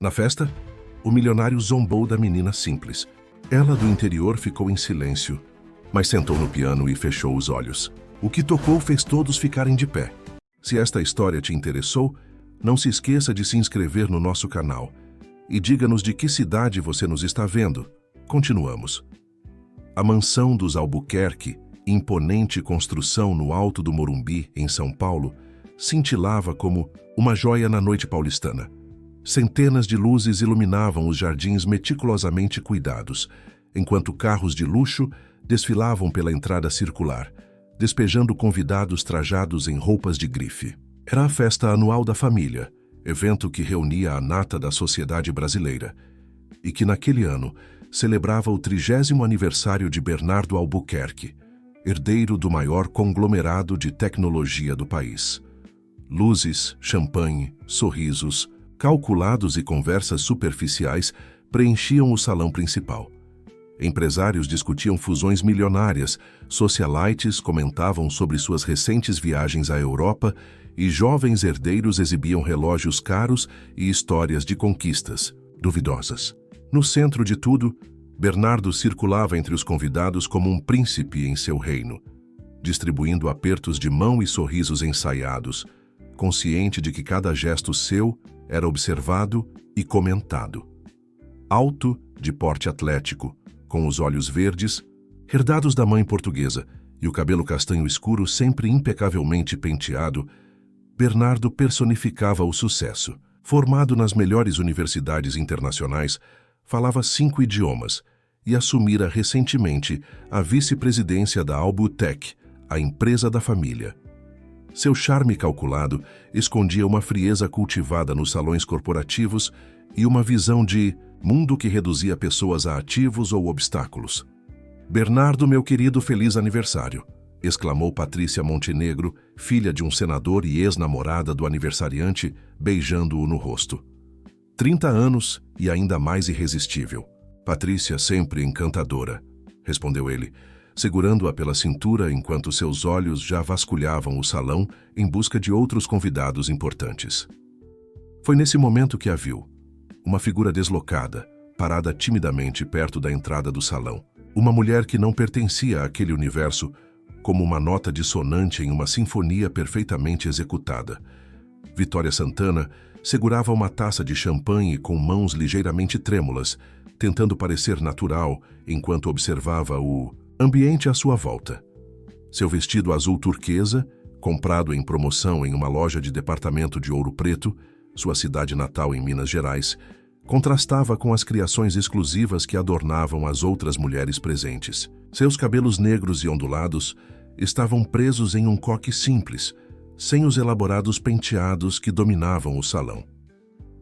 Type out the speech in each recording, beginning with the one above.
Na festa, o milionário zombou da menina simples. Ela, do interior, ficou em silêncio, mas sentou no piano e fechou os olhos. O que tocou fez todos ficarem de pé. Se esta história te interessou, não se esqueça de se inscrever no nosso canal e diga-nos de que cidade você nos está vendo. Continuamos. A mansão dos Albuquerque, imponente construção no alto do Morumbi, em São Paulo, cintilava como uma joia na noite paulistana. Centenas de luzes iluminavam os jardins meticulosamente cuidados, enquanto carros de luxo desfilavam pela entrada circular, despejando convidados trajados em roupas de grife. Era a festa anual da família, evento que reunia a nata da sociedade brasileira, e que naquele ano celebrava o 30º aniversário de Bernardo Albuquerque, herdeiro do maior conglomerado de tecnologia do país. Luzes, champanhe, sorrisos, calculados e conversas superficiais preenchiam o salão principal. Empresários discutiam fusões milionárias, socialites comentavam sobre suas recentes viagens à Europa e jovens herdeiros exibiam relógios caros e histórias de conquistas duvidosas. No centro de tudo, Bernardo circulava entre os convidados como um príncipe em seu reino, distribuindo apertos de mão e sorrisos ensaiados, consciente de que cada gesto seu era observado e comentado. Alto, de porte atlético, com os olhos verdes, herdados da mãe portuguesa, e o cabelo castanho escuro sempre impecavelmente penteado, Bernardo personificava o sucesso. Formado nas melhores universidades internacionais, falava 5 idiomas e assumira recentemente a vice-presidência da Albutech, a empresa da família. Seu charme calculado escondia uma frieza cultivada nos salões corporativos e uma visão de mundo que reduzia pessoas a ativos ou obstáculos. "Bernardo, meu querido, feliz aniversário!", exclamou Patrícia Montenegro, filha de um senador e ex-namorada do aniversariante, beijando-o no rosto. 30 anos e ainda mais irresistível. "Patrícia, sempre encantadora", respondeu ele, segurando-a pela cintura enquanto seus olhos já vasculhavam o salão em busca de outros convidados importantes. Foi nesse momento que a viu. Uma figura deslocada, parada timidamente perto da entrada do salão. Uma mulher que não pertencia àquele universo, como uma nota dissonante em uma sinfonia perfeitamente executada. Vitória Santana segurava uma taça de champanhe com mãos ligeiramente trêmulas, tentando parecer natural enquanto observava o ambiente à sua volta. Seu vestido azul turquesa, comprado em promoção em uma loja de departamento de Ouro Preto, sua cidade natal em Minas Gerais, contrastava com as criações exclusivas que adornavam as outras mulheres presentes. Seus cabelos negros e ondulados estavam presos em um coque simples, sem os elaborados penteados que dominavam o salão.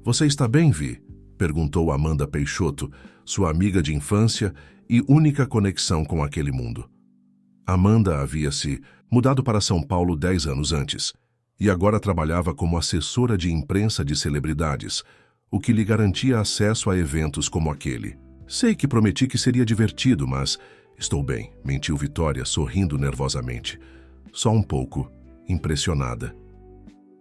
"Você está bem, Vi?", perguntou Amanda Peixoto, sua amiga de infância e única conexão com aquele mundo. Amanda havia se mudado para São Paulo 10 anos antes e agora trabalhava como assessora de imprensa de celebridades, o que lhe garantia acesso a eventos como aquele. "Sei que prometi que seria divertido, mas estou bem", mentiu Vitória, sorrindo nervosamente. Só um pouco impressionada.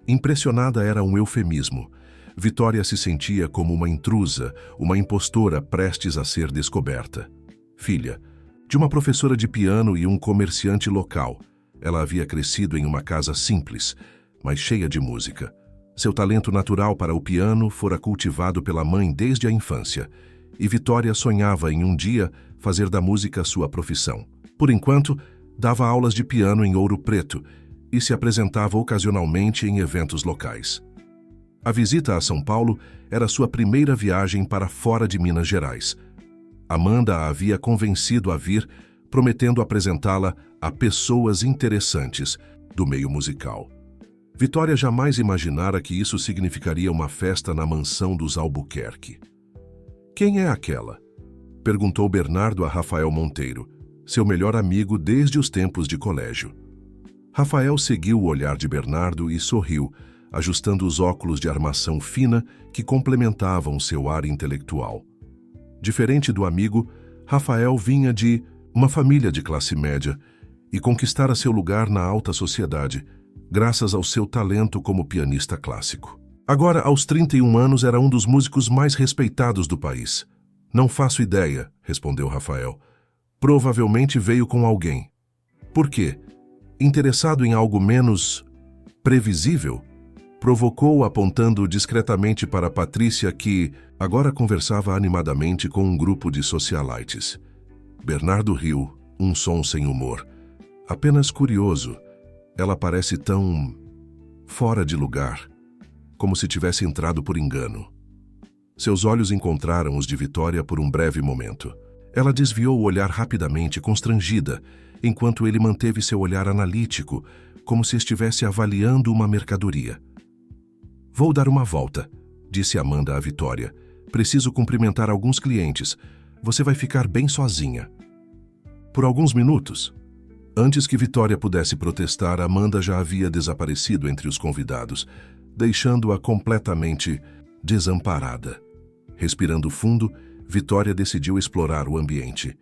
Impressionada era um eufemismo. Vitória se sentia como uma intrusa, uma impostora prestes a ser descoberta. Filha de uma professora de piano e um comerciante local, ela havia crescido em uma casa simples, mas cheia de música. Seu talento natural para o piano fora cultivado pela mãe desde a infância, e Vitória sonhava em um dia fazer da música sua profissão. Por enquanto, dava aulas de piano em Ouro Preto e se apresentava ocasionalmente em eventos locais. A visita a São Paulo era sua primeira viagem para fora de Minas Gerais. Amanda a havia convencido a vir, prometendo apresentá-la a pessoas interessantes do meio musical. Vitória jamais imaginara que isso significaria uma festa na mansão dos Albuquerque. "Quem é aquela?", perguntou Bernardo a Rafael Monteiro, seu melhor amigo desde os tempos de colégio. Rafael seguiu o olhar de Bernardo e sorriu, ajustando os óculos de armação fina que complementavam seu ar intelectual. Diferente do amigo, Rafael vinha de uma família de classe média e conquistara seu lugar na alta sociedade, graças ao seu talento como pianista clássico. Agora, aos 31 anos, era um dos músicos mais respeitados do país. Não faço ideia, respondeu Rafael. Provavelmente veio com alguém. Por quê? Interessado em algo menos previsível? Provocou, apontando discretamente para Patrícia, que agora conversava animadamente com um grupo de socialites. Bernardo riu, um som sem humor. Apenas curioso. Ela parece tão fora de lugar, como se tivesse entrado por engano. Seus olhos encontraram os de Vitória por um breve momento. Ela desviou o olhar rapidamente, constrangida, enquanto ele manteve seu olhar analítico, como se estivesse avaliando uma mercadoria. Vou dar uma volta, disse Amanda a Vitória. Preciso cumprimentar alguns clientes. Você vai ficar bem sozinha. Por alguns minutos. Antes que Vitória pudesse protestar, Amanda já havia desaparecido entre os convidados, deixando-a completamente desamparada. Respirando fundo, Vitória decidiu explorar o ambiente.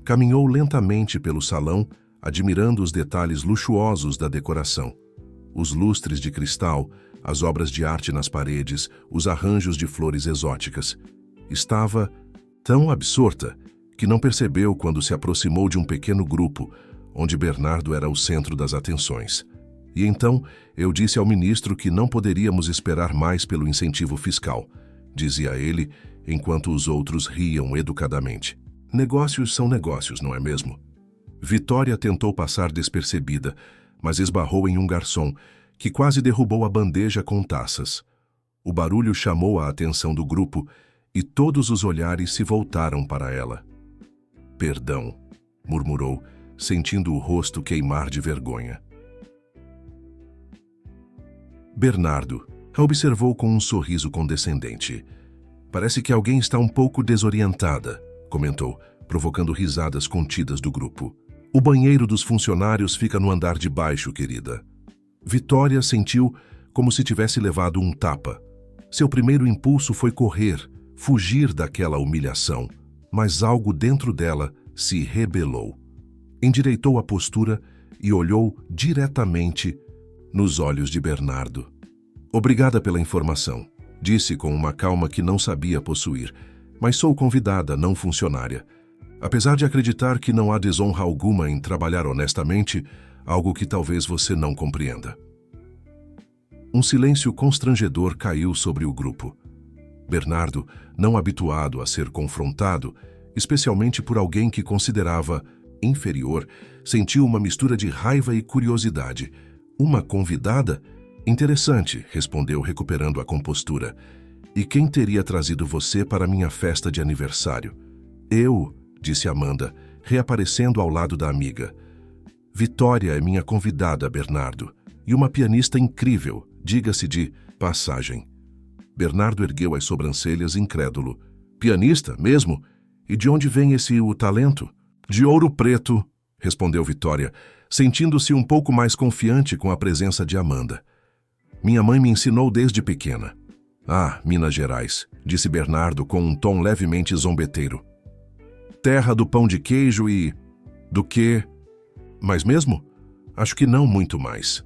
Caminhou lentamente pelo salão, admirando os detalhes luxuosos da decoração. Os lustres de cristal, as obras de arte nas paredes, os arranjos de flores exóticas. Estava tão absorta que não percebeu quando se aproximou de um pequeno grupo, onde Bernardo era o centro das atenções. E então eu disse ao ministro que não poderíamos esperar mais pelo incentivo fiscal, dizia ele, enquanto os outros riam educadamente. Negócios são negócios, não é mesmo? Vitória tentou passar despercebida, mas esbarrou em um garçom, que quase derrubou a bandeja com taças. O barulho chamou a atenção do grupo e todos os olhares se voltaram para ela. Perdão, murmurou, sentindo o rosto queimar de vergonha. Bernardo a observou com um sorriso condescendente. Parece que alguém está um pouco desorientada, comentou, provocando risadas contidas do grupo. O banheiro dos funcionários fica no andar de baixo, querida. Vitória sentiu como se tivesse levado um tapa. Seu primeiro impulso foi correr, fugir daquela humilhação, mas algo dentro dela se rebelou. Endireitou a postura e olhou diretamente nos olhos de Bernardo. Obrigada pela informação, disse com uma calma que não sabia possuir, mas sou convidada, não funcionária. Apesar de acreditar que não há desonra alguma em trabalhar honestamente, algo que talvez você não compreenda. Um silêncio constrangedor caiu sobre o grupo. Bernardo, não habituado a ser confrontado, especialmente por alguém que considerava inferior, sentiu uma mistura de raiva e curiosidade. Uma convidada? Interessante, respondeu, recuperando a compostura. E quem teria trazido você para minha festa de aniversário? Eu, disse Amanda, reaparecendo ao lado da amiga. Vitória é minha convidada, Bernardo, e uma pianista incrível, diga-se de passagem. Bernardo ergueu as sobrancelhas, incrédulo. Pianista, mesmo? E de onde vem esse talento? De Ouro Preto, respondeu Vitória, sentindo-se um pouco mais confiante com a presença de Amanda. Minha mãe me ensinou desde pequena. Ah, Minas Gerais, disse Bernardo com um tom levemente zombeteiro. Terra do pão de queijo e... do quê? Mas mesmo? Acho que não muito mais.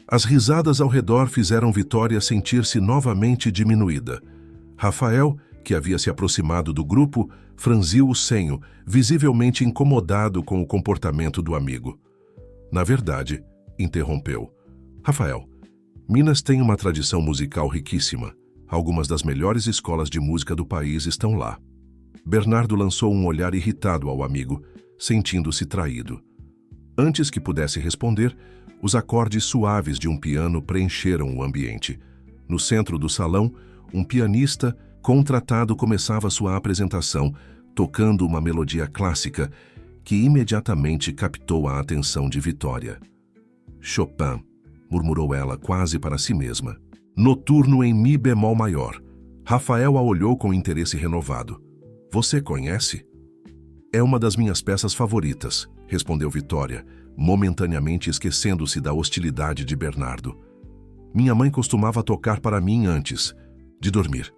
As risadas ao redor fizeram Vitória sentir-se novamente diminuída. Rafael, que havia se aproximado do grupo, franziu o senho, visivelmente incomodado com o comportamento do amigo. Na verdade, interrompeu. Rafael, Minas tem uma tradição musical riquíssima. Algumas das melhores escolas de música do país estão lá. Bernardo lançou um olhar irritado ao amigo, sentindo-se traído. Antes que pudesse responder, os acordes suaves de um piano preencheram o ambiente. No centro do salão, um pianista contratado começava sua apresentação, tocando uma melodia clássica que imediatamente captou a atenção de Vitória. Chopin, murmurou ela quase para si mesma. Noturno em mi bemol maior. Rafael a olhou com interesse renovado. Você conhece? É uma das minhas peças favoritas, respondeu Vitória, momentaneamente esquecendo-se da hostilidade de Bernardo. Minha mãe costumava tocar para mim antes de dormir.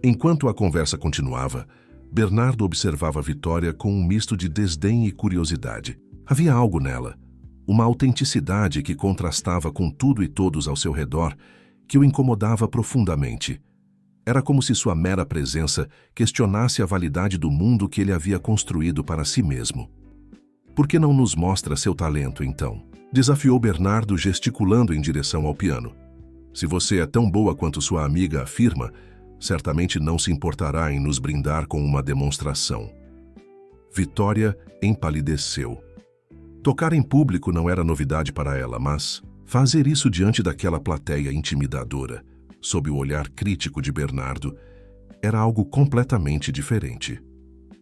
Enquanto a conversa continuava, Bernardo observava Vitória com um misto de desdém e curiosidade. Havia algo nela, uma autenticidade que contrastava com tudo e todos ao seu redor, que o incomodava profundamente. Era como se sua mera presença questionasse a validade do mundo que ele havia construído para si mesmo. Por que não nos mostra seu talento, então? Desafiou Bernardo, gesticulando em direção ao piano. Se você é tão boa quanto sua amiga afirma, certamente não se importará em nos brindar com uma demonstração. Vitória empalideceu. Tocar em público não era novidade para ela, mas fazer isso diante daquela plateia intimidadora, sob o olhar crítico de Bernardo, era algo completamente diferente.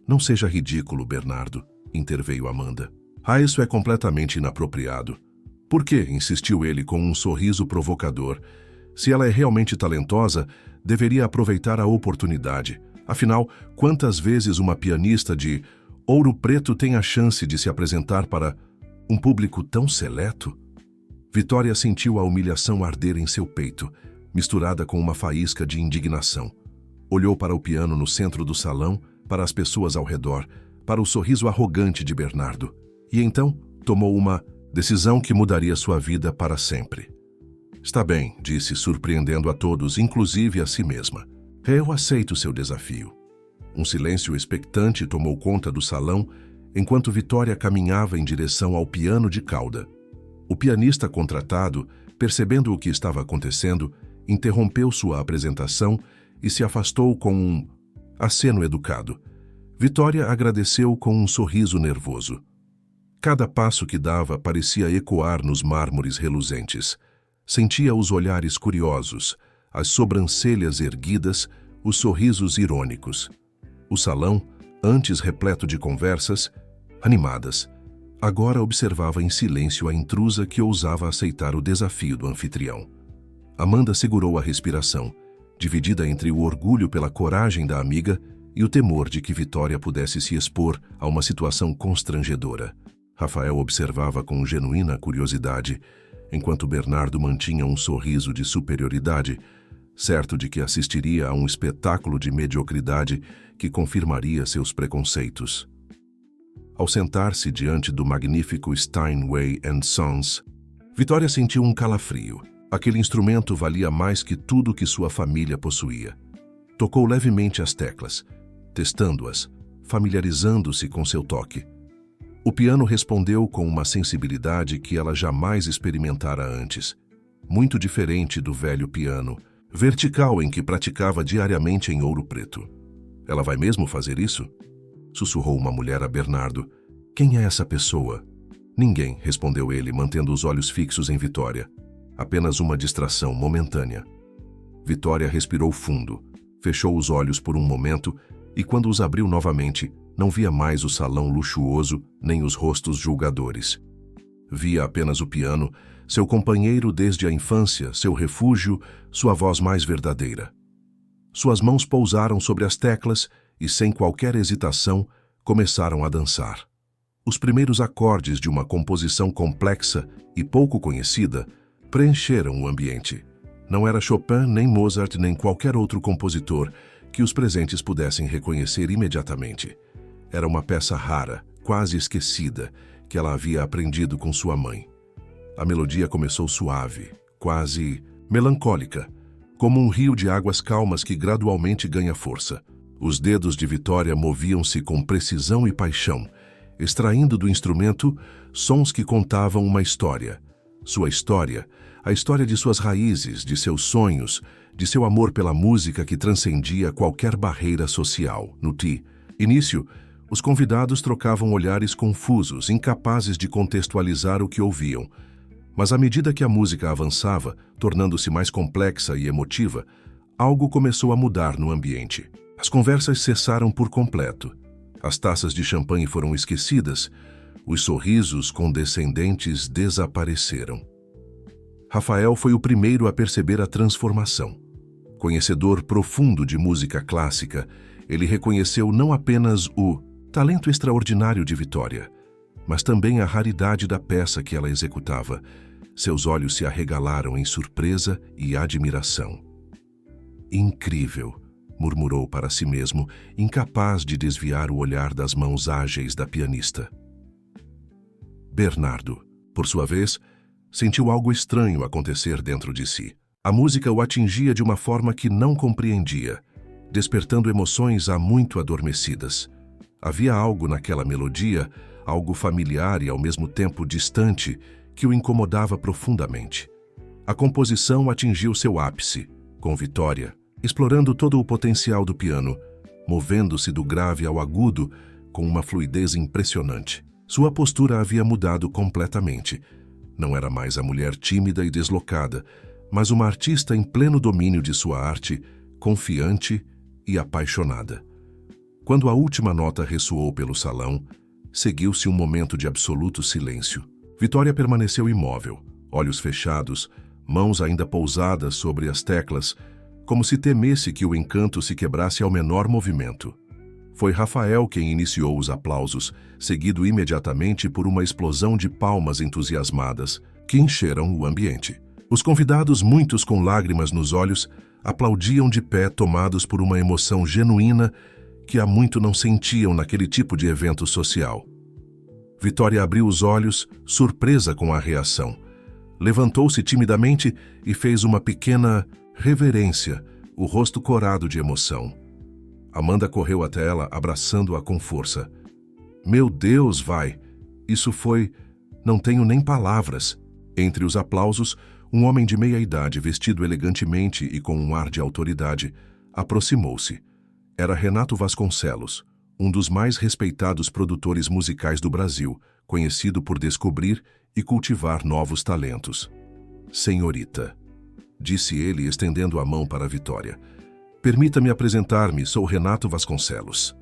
Não seja ridículo, Bernardo, interveio Amanda. Isso é completamente inapropriado. Por que? Insistiu ele com um sorriso provocador. Se ela é realmente talentosa, deveria aproveitar a oportunidade. Afinal, quantas vezes uma pianista de Ouro Preto tem a chance de se apresentar para um público tão seleto? Vitória sentiu a humilhação arder em seu peito, misturada com uma faísca de indignação. Olhou para o piano no centro do salão, para as pessoas ao redor, para o sorriso arrogante de Bernardo. E então tomou uma decisão que mudaria sua vida para sempre. Está bem, disse, surpreendendo a todos, inclusive a si mesma. Eu aceito seu desafio. Um silêncio expectante tomou conta do salão, enquanto Vitória caminhava em direção ao piano de cauda. O pianista contratado, percebendo o que estava acontecendo, interrompeu sua apresentação e se afastou com um aceno educado. Vitória agradeceu com um sorriso nervoso. Cada passo que dava parecia ecoar nos mármores reluzentes. Sentia os olhares curiosos, as sobrancelhas erguidas, os sorrisos irônicos. O salão, antes repleto de conversas, animadas, agora observava em silêncio a intrusa que ousava aceitar o desafio do anfitrião. Amanda segurou a respiração, dividida entre o orgulho pela coragem da amiga e o temor de que Vitória pudesse se expor a uma situação constrangedora. Rafael observava com genuína curiosidade, enquanto Bernardo mantinha um sorriso de superioridade, certo de que assistiria a um espetáculo de mediocridade que confirmaria seus preconceitos. Ao sentar-se diante do magnífico Steinway & Sons, Vitória sentiu um calafrio. Aquele instrumento valia mais que tudo que sua família possuía. Tocou levemente as teclas, testando-as, familiarizando-se com seu toque. O piano respondeu com uma sensibilidade que ela jamais experimentara antes, muito diferente do velho piano, vertical em que praticava diariamente em Ouro Preto. Ela vai mesmo fazer isso? Sussurrou uma mulher a Bernardo. Quem é essa pessoa? Ninguém, respondeu ele, mantendo os olhos fixos em Vitória. Apenas uma distração momentânea. Vitória respirou fundo, fechou os olhos por um momento e, quando os abriu novamente, não via mais o salão luxuoso nem os rostos julgadores. Via apenas o piano, seu companheiro desde a infância, seu refúgio, sua voz mais verdadeira. Suas mãos pousaram sobre as teclas e, sem qualquer hesitação, começaram a dançar. Os primeiros acordes de uma composição complexa e pouco conhecida preencheram o ambiente. Não era Chopin, nem Mozart, nem qualquer outro compositor que os presentes pudessem reconhecer imediatamente. Era uma peça rara, quase esquecida, que ela havia aprendido com sua mãe. A melodia começou suave, quase melancólica, como um rio de águas calmas que gradualmente ganha força. Os dedos de Vitória moviam-se com precisão e paixão, extraindo do instrumento sons que contavam uma história. Sua história, a história de suas raízes, de seus sonhos, de seu amor pela música que transcendia qualquer barreira social. No início, os convidados trocavam olhares confusos, incapazes de contextualizar o que ouviam. Mas à medida que a música avançava, tornando-se mais complexa e emotiva, algo começou a mudar no ambiente. As conversas cessaram por completo. As taças de champanhe foram esquecidas, os sorrisos condescendentes desapareceram. Rafael foi o primeiro a perceber a transformação. Conhecedor profundo de música clássica, ele reconheceu não apenas o talento extraordinário de Vitória, mas também a raridade da peça que ela executava. Seus olhos se arregalaram em surpresa e admiração. Incrível, murmurou para si mesmo, incapaz de desviar o olhar das mãos ágeis da pianista. Bernardo, por sua vez, sentiu algo estranho acontecer dentro de si. A música o atingia de uma forma que não compreendia, despertando emoções há muito adormecidas. Havia algo naquela melodia, algo familiar e ao mesmo tempo distante, que o incomodava profundamente. A composição atingiu seu ápice, com Vitória, explorando todo o potencial do piano, movendo-se do grave ao agudo com uma fluidez impressionante. Sua postura havia mudado completamente. Não era mais a mulher tímida e deslocada, mas uma artista em pleno domínio de sua arte, confiante e apaixonada. Quando a última nota ressoou pelo salão, seguiu-se um momento de absoluto silêncio. Vitória permaneceu imóvel, olhos fechados, mãos ainda pousadas sobre as teclas, como se temesse que o encanto se quebrasse ao menor movimento. Foi Rafael quem iniciou os aplausos, seguido imediatamente por uma explosão de palmas entusiasmadas, que encheram o ambiente. Os convidados, muitos com lágrimas nos olhos, aplaudiam de pé, tomados por uma emoção genuína que há muito não sentiam naquele tipo de evento social. Vitória abriu os olhos, surpresa com a reação. Levantou-se timidamente e fez uma pequena reverência, o rosto corado de emoção. Amanda correu até ela, abraçando-a com força. Meu Deus, vai! Isso foi... Não tenho nem palavras. Entre os aplausos, um homem de meia idade, vestido elegantemente e com um ar de autoridade, aproximou-se. Era Renato Vasconcelos, um dos mais respeitados produtores musicais do Brasil, conhecido por descobrir e cultivar novos talentos. Senhorita, disse ele, estendendo a mão para a Vitória. Permita-me apresentar-me, sou Renato Vasconcelos.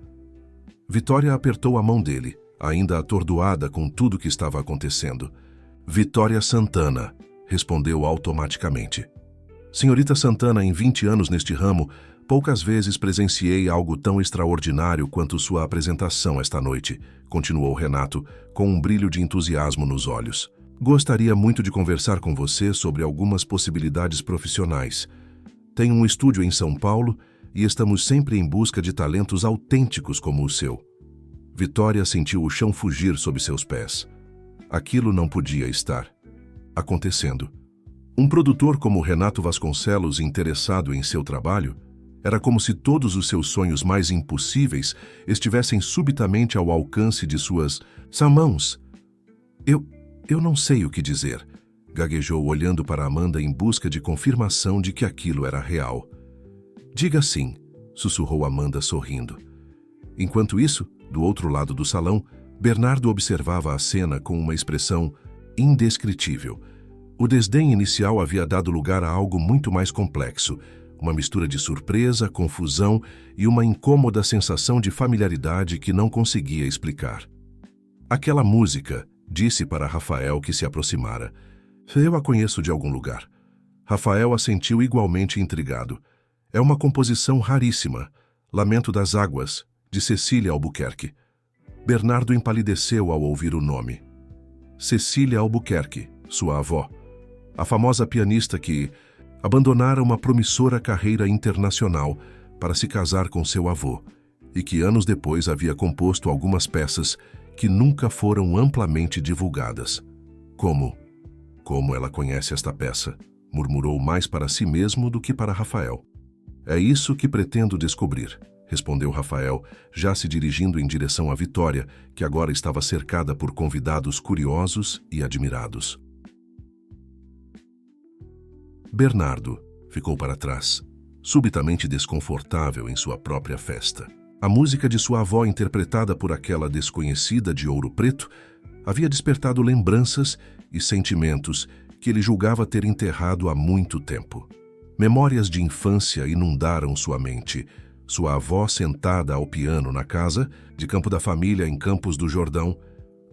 Vitória apertou a mão dele, ainda atordoada com tudo que estava acontecendo. Vitória Santana, respondeu automaticamente. Senhorita Santana, em 20 anos neste ramo, poucas vezes presenciei algo tão extraordinário quanto sua apresentação esta noite, continuou Renato, com um brilho de entusiasmo nos olhos. Gostaria muito de conversar com você sobre algumas possibilidades profissionais. Tenho um estúdio em São Paulo e estamos sempre em busca de talentos autênticos como o seu. Vitória sentiu o chão fugir sob seus pés. Aquilo não podia estar acontecendo. Um produtor como Renato Vasconcelos interessado em seu trabalho, era como se todos os seus sonhos mais impossíveis estivessem subitamente ao alcance de suas mãos. Eu não sei o que dizer, gaguejou olhando para Amanda em busca de confirmação de que aquilo era real. Diga sim, sussurrou Amanda sorrindo. Enquanto isso, do outro lado do salão, Bernardo observava a cena com uma expressão indescritível. O desdém inicial havia dado lugar a algo muito mais complexo, uma mistura de surpresa, confusão e uma incômoda sensação de familiaridade que não conseguia explicar. Aquela música, disse para Rafael que se aproximara. Eu a conheço de algum lugar. Rafael assentiu igualmente intrigado. É uma composição raríssima, Lamento das Águas, de Cecília Albuquerque. Bernardo empalideceu ao ouvir o nome. Cecília Albuquerque, sua avó. A famosa pianista que abandonara uma promissora carreira internacional para se casar com seu avô e que anos depois havia composto algumas peças que nunca foram amplamente divulgadas. Como ela conhece esta peça? Murmurou mais para si mesmo do que para Rafael. É isso que pretendo descobrir, respondeu Rafael, já se dirigindo em direção à Vitória, que agora estava cercada por convidados curiosos e admirados. Bernardo ficou para trás, subitamente desconfortável em sua própria festa. A música de sua avó, interpretada por aquela desconhecida de Ouro Preto, havia despertado lembranças e sentimentos que ele julgava ter enterrado há muito tempo. Memórias de infância inundaram sua mente. Sua avó sentada ao piano na casa, de Campo da Família, em Campos do Jordão,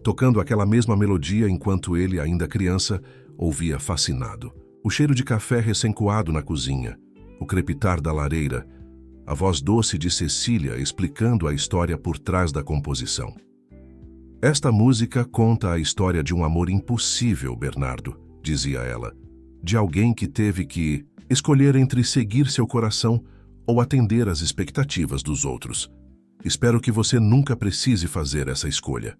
tocando aquela mesma melodia enquanto ele, ainda criança, ouvia fascinado. O cheiro de café recém-coado na cozinha, o crepitar da lareira, a voz doce de Cecília explicando a história por trás da composição. Esta música conta a história de um amor impossível, Bernardo, dizia ela, de alguém que teve que escolher entre seguir seu coração ou atender às expectativas dos outros. Espero que você nunca precise fazer essa escolha.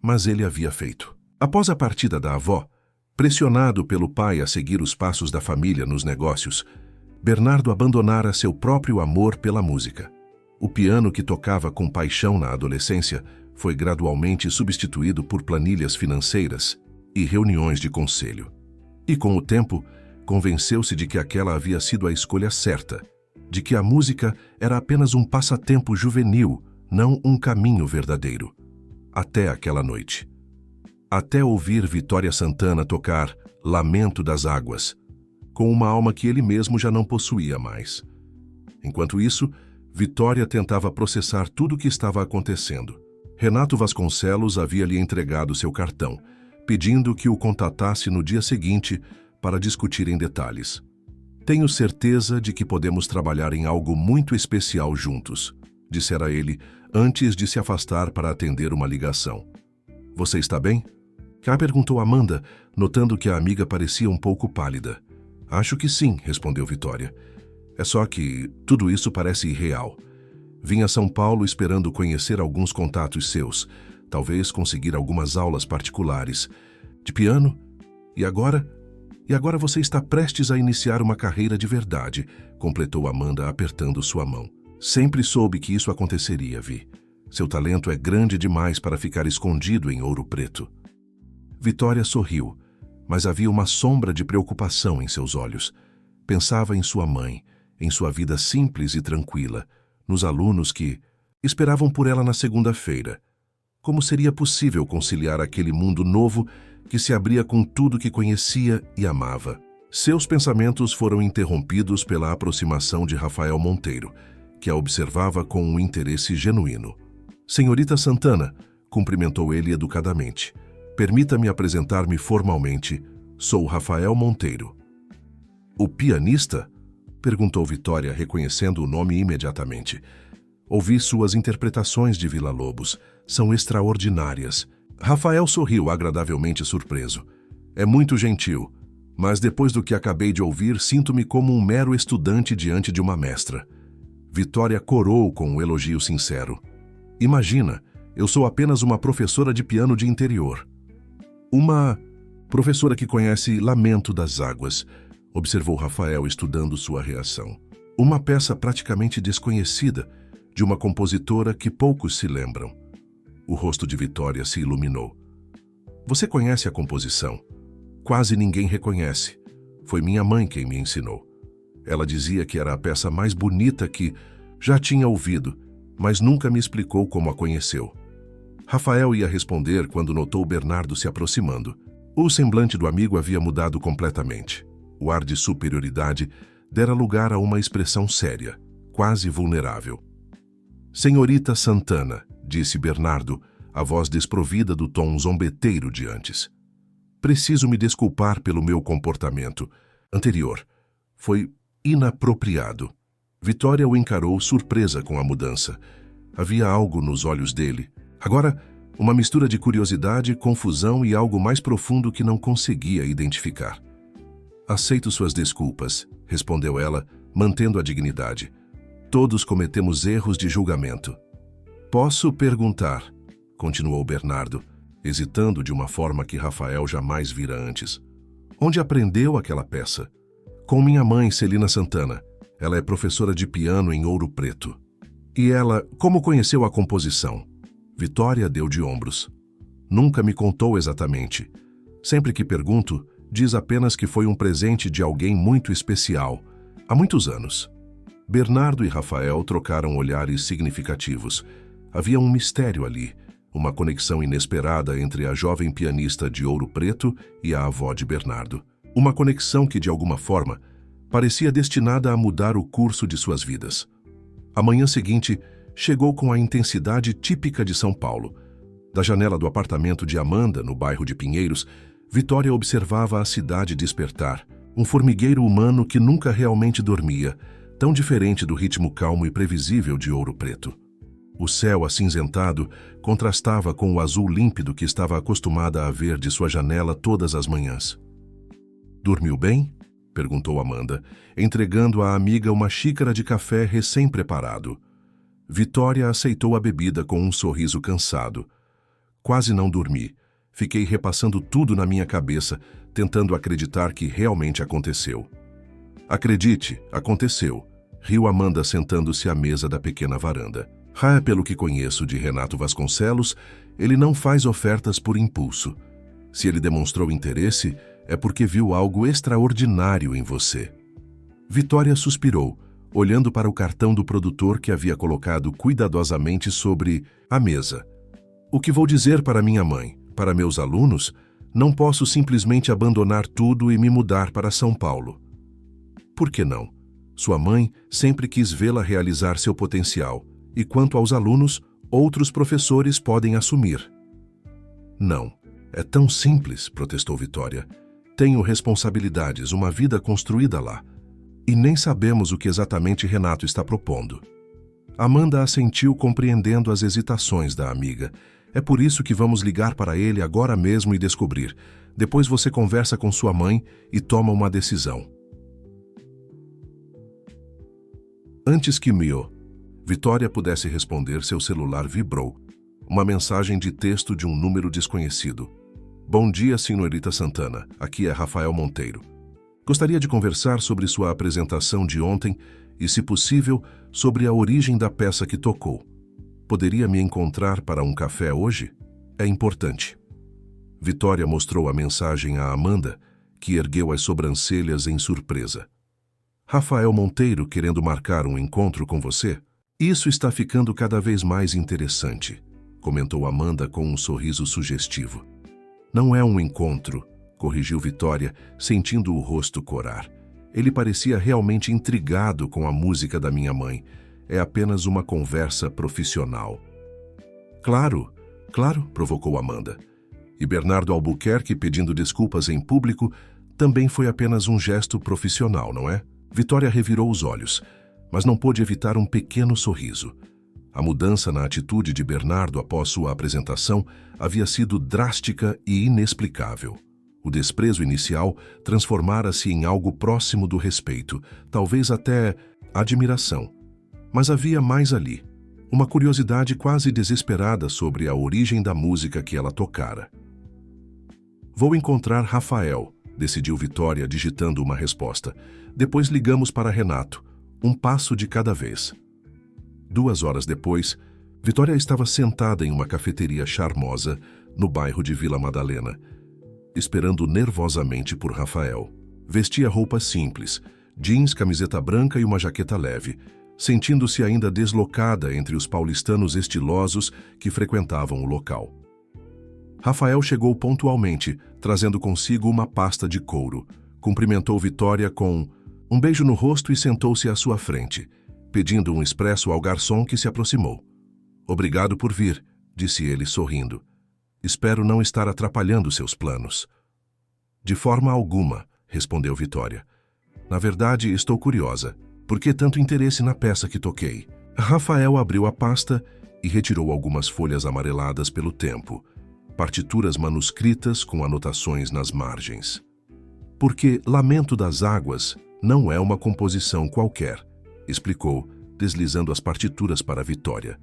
Mas ele havia feito. Após a partida da avó, Pressionado pelo pai a seguir os passos da família nos negócios, Bernardo abandonara seu próprio amor pela música. O piano que tocava com paixão na adolescência foi gradualmente substituído por planilhas financeiras e reuniões de conselho. E com o tempo, convenceu-se de que aquela havia sido a escolha certa, de que a música era apenas um passatempo juvenil, não um caminho verdadeiro. Até aquela noite. Até ouvir Vitória Santana tocar Lamento das Águas, com uma alma que ele mesmo já não possuía mais. Enquanto isso, Vitória tentava processar tudo o que estava acontecendo. Renato Vasconcelos havia lhe entregado seu cartão, pedindo que o contatasse no dia seguinte para discutir em detalhes. Tenho certeza de que podemos trabalhar em algo muito especial juntos, dissera ele antes de se afastar para atender uma ligação. Você está bem? Cá perguntou Amanda, notando que a amiga parecia um pouco pálida. Acho que sim, respondeu Vitória. É só que tudo isso parece irreal. Vim a São Paulo esperando conhecer alguns contatos seus, talvez conseguir algumas aulas particulares de piano. E agora você está prestes a iniciar uma carreira de verdade, completou Amanda apertando sua mão. Sempre soube que isso aconteceria, Vi. Seu talento é grande demais para ficar escondido em Ouro Preto. Vitória sorriu, mas havia uma sombra de preocupação em seus olhos. Pensava em sua mãe, em sua vida simples e tranquila, nos alunos que esperavam por ela na segunda-feira. Como seria possível conciliar aquele mundo novo que se abria com tudo que conhecia e amava? Seus pensamentos foram interrompidos pela aproximação de Rafael Monteiro, que a observava com um interesse genuíno. Senhorita Santana, cumprimentou ele educadamente. Permita-me apresentar-me formalmente. Sou Rafael Monteiro. O pianista? Perguntou Vitória, reconhecendo o nome imediatamente. Ouvi suas interpretações de Villa-Lobos. São extraordinárias. Rafael sorriu agradavelmente surpreso. É muito gentil, mas depois do que acabei de ouvir, sinto-me como um mero estudante diante de uma mestra. Vitória corou com um elogio sincero. Imagina, eu sou apenas uma professora de piano de interior. Uma professora que conhece Lamento das Águas, observou Rafael estudando sua reação. Uma peça praticamente desconhecida, de uma compositora que poucos se lembram. O rosto de Vitória se iluminou. Você conhece a composição? Quase ninguém reconhece. Foi minha mãe quem me ensinou. Ela dizia que era a peça mais bonita que já tinha ouvido, mas nunca me explicou como a conheceu. Rafael ia responder quando notou Bernardo se aproximando. O semblante do amigo havia mudado completamente. O ar de superioridade dera lugar a uma expressão séria, quase vulnerável. Senhorita Santana, disse Bernardo, a voz desprovida do tom zombeteiro de antes. Preciso me desculpar pelo meu comportamento anterior. Foi inapropriado. Vitória o encarou surpresa com a mudança. Havia algo nos olhos dele. Agora, uma mistura de curiosidade, confusão e algo mais profundo que não conseguia identificar. Aceito suas desculpas, respondeu ela, mantendo a dignidade. Todos cometemos erros de julgamento. Posso perguntar, continuou Bernardo, hesitando de uma forma que Rafael jamais vira antes. Onde aprendeu aquela peça? Com minha mãe, Celina Santana. Ela é professora de piano em Ouro Preto. E ela, como conheceu a composição? Vitória deu de ombros. Nunca me contou exatamente. Sempre que pergunto, diz apenas que foi um presente de alguém muito especial, há muitos anos. Bernardo e Rafael trocaram olhares significativos. Havia um mistério ali, uma conexão inesperada entre a jovem pianista de Ouro Preto e a avó de Bernardo. Uma conexão que, de alguma forma, parecia destinada a mudar o curso de suas vidas. A manhã seguinte chegou com a intensidade típica de São Paulo. Da janela do apartamento de Amanda, no bairro de Pinheiros, Vitória observava a cidade despertar, um formigueiro humano que nunca realmente dormia, tão diferente do ritmo calmo e previsível de Ouro Preto. O céu acinzentado contrastava com o azul límpido que estava acostumada a ver de sua janela todas as manhãs. Dormiu bem? Perguntou Amanda, entregando à amiga uma xícara de café recém-preparado. Vitória aceitou a bebida com um sorriso cansado. Quase não dormi. Fiquei repassando tudo na minha cabeça, tentando acreditar que realmente aconteceu. Acredite, aconteceu, riu Amanda sentando-se à mesa da pequena varanda. Pelo que conheço de Renato Vasconcelos, ele não faz ofertas por impulso. Se ele demonstrou interesse, é porque viu algo extraordinário em você. Vitória suspirou, olhando para o cartão do produtor que havia colocado cuidadosamente sobre a mesa. O que vou dizer para minha mãe, para meus alunos? Não posso simplesmente abandonar tudo e me mudar para São Paulo. Por que não? Sua mãe sempre quis vê-la realizar seu potencial, e quanto aos alunos, outros professores podem assumir. Não, é tão simples, protestou Vitória. Tenho responsabilidades, uma vida construída lá. E nem sabemos o que exatamente Renato está propondo. Amanda assentiu, compreendendo as hesitações da amiga. É por isso que vamos ligar para ele agora mesmo e descobrir. Depois você conversa com sua mãe e toma uma decisão. Antes que Vitória pudesse responder, seu celular vibrou. Uma mensagem de texto de um número desconhecido. Bom dia, senhorita Santana. Aqui é Rafael Monteiro. Gostaria de conversar sobre sua apresentação de ontem e, se possível, sobre a origem da peça que tocou. Poderia me encontrar para um café hoje? É importante. Vitória mostrou a mensagem a Amanda, que ergueu as sobrancelhas em surpresa. Rafael Monteiro querendo marcar um encontro com você? Isso está ficando cada vez mais interessante, comentou Amanda com um sorriso sugestivo. Não é um encontro, corrigiu Vitória, sentindo o rosto corar. Ele parecia realmente intrigado com a música da minha mãe. É apenas uma conversa profissional. Claro, provocou Amanda. E Bernardo Albuquerque pedindo desculpas em público também foi apenas um gesto profissional, não é? Vitória revirou os olhos, mas não pôde evitar um pequeno sorriso. A mudança na atitude de Bernardo após sua apresentação havia sido drástica e inexplicável. O desprezo inicial transformara-se em algo próximo do respeito, talvez até admiração. Mas havia mais ali, uma curiosidade quase desesperada sobre a origem da música que ela tocara. Vou encontrar Rafael, decidiu Vitória, digitando uma resposta. Depois ligamos para Renato, um passo de cada vez. 2 horas depois, Vitória estava sentada em uma cafeteria charmosa no bairro de Vila Madalena, esperando nervosamente por Rafael. Vestia roupas simples, jeans, camiseta branca e uma jaqueta leve, sentindo-se ainda deslocada entre os paulistanos estilosos que frequentavam o local. Rafael chegou pontualmente, trazendo consigo uma pasta de couro. Cumprimentou Vitória com um beijo no rosto e sentou-se à sua frente, pedindo um expresso ao garçom que se aproximou. Obrigado por vir, disse ele sorrindo. Espero não estar atrapalhando seus planos. De forma alguma, respondeu Vitória. Na verdade, estou curiosa. Por que tanto interesse na peça que toquei? Rafael abriu a pasta e retirou algumas folhas amareladas pelo tempo, partituras manuscritas com anotações nas margens. Porque Lamento das Águas não é uma composição qualquer, explicou, deslizando as partituras para Vitória.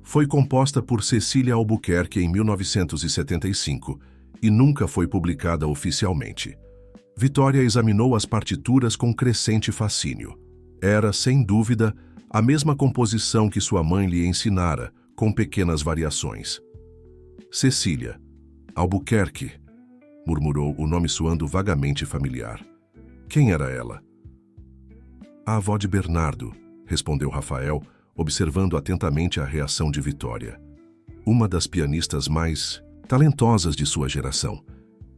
Foi composta por Cecília Albuquerque em 1975 e nunca foi publicada oficialmente. Vitória examinou as partituras com crescente fascínio. Era, sem dúvida, a mesma composição que sua mãe lhe ensinara, com pequenas variações. Cecília Albuquerque, murmurou o nome soando vagamente familiar. Quem era ela? A avó de Bernardo, respondeu Rafael, observando atentamente a reação de Vitória. Uma das pianistas mais talentosas de sua geração.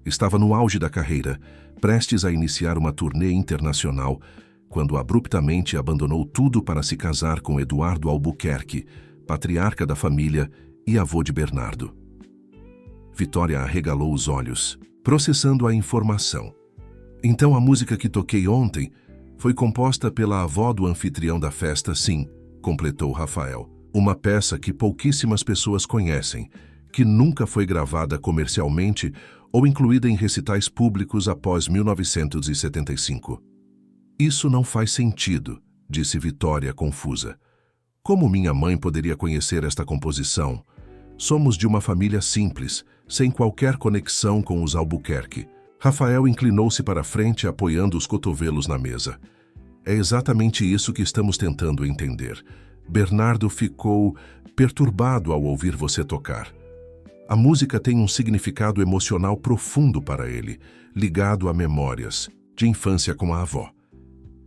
Estava no auge da carreira, prestes a iniciar uma turnê internacional, quando abruptamente abandonou tudo para se casar com Eduardo Albuquerque, patriarca da família e avô de Bernardo. Vitória arregalou os olhos, processando a informação. Então a música que toquei ontem foi composta pela avó do anfitrião da festa, sim, completou Rafael. Uma peça que pouquíssimas pessoas conhecem, que nunca foi gravada comercialmente ou incluída em recitais públicos após 1975. Isso não faz sentido, disse Vitória confusa. Como minha mãe poderia conhecer esta composição? Somos de uma família simples, sem qualquer conexão com os Albuquerque. Rafael inclinou-se para a frente, apoiando os cotovelos na mesa. É exatamente isso que estamos tentando entender. Bernardo ficou perturbado ao ouvir você tocar. A música tem um significado emocional profundo para ele, ligado a memórias de infância com a avó.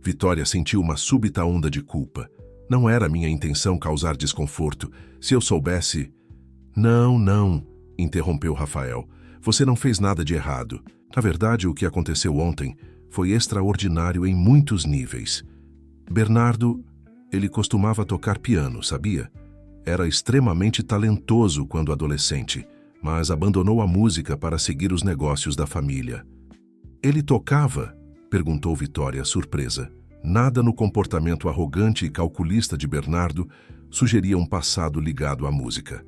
Vitória sentiu uma súbita onda de culpa. Não era minha intenção causar desconforto. Se eu soubesse... Não, interrompeu Rafael. Você não fez nada de errado. Na verdade, o que aconteceu ontem foi extraordinário em muitos níveis. Bernardo, ele costumava tocar piano, sabia? Era extremamente talentoso quando adolescente, mas abandonou a música para seguir os negócios da família. Ele tocava? Perguntou Vitória, surpresa. Nada no comportamento arrogante e calculista de Bernardo sugeria um passado ligado à música.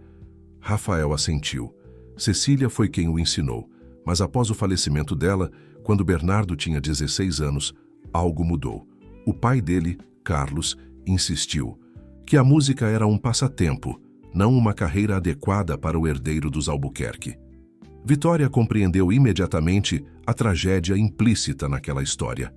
Rafael assentiu. Cecília foi quem o ensinou, mas após o falecimento dela, quando Bernardo tinha 16 anos, algo mudou. O pai dele, Carlos, insistiu que a música era um passatempo, não uma carreira adequada para o herdeiro dos Albuquerque. Vitória compreendeu imediatamente a tragédia implícita naquela história.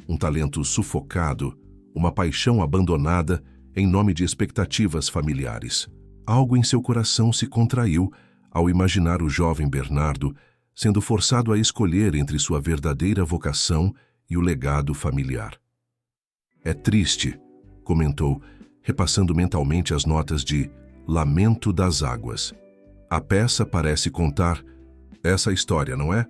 Um talento sufocado, uma paixão abandonada em nome de expectativas familiares. Algo em seu coração se contraiu ao imaginar o jovem Bernardo sendo forçado a escolher entre sua verdadeira vocação e o legado familiar. É triste, comentou, repassando mentalmente as notas de Lamento das Águas. A peça parece contar essa história, não é?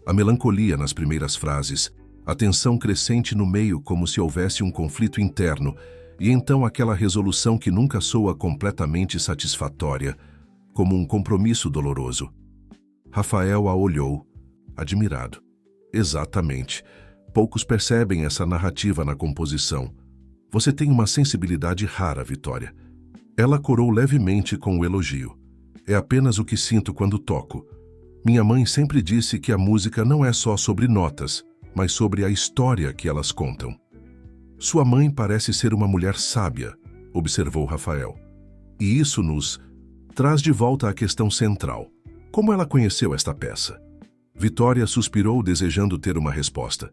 A melancolia nas primeiras frases, a tensão crescente no meio como se houvesse um conflito interno, e então aquela resolução que nunca soa completamente satisfatória, como um compromisso doloroso. Rafael a olhou, admirado. Exatamente. Poucos percebem essa narrativa na composição. Você tem uma sensibilidade rara, Vitória. Ela corou levemente com o elogio. É apenas o que sinto quando toco. Minha mãe sempre disse que a música não é só sobre notas, mas sobre a história que elas contam. Sua mãe parece ser uma mulher sábia, observou Rafael. E isso nos traz de volta à questão central. Como ela conheceu esta peça? Vitória suspirou, desejando ter uma resposta.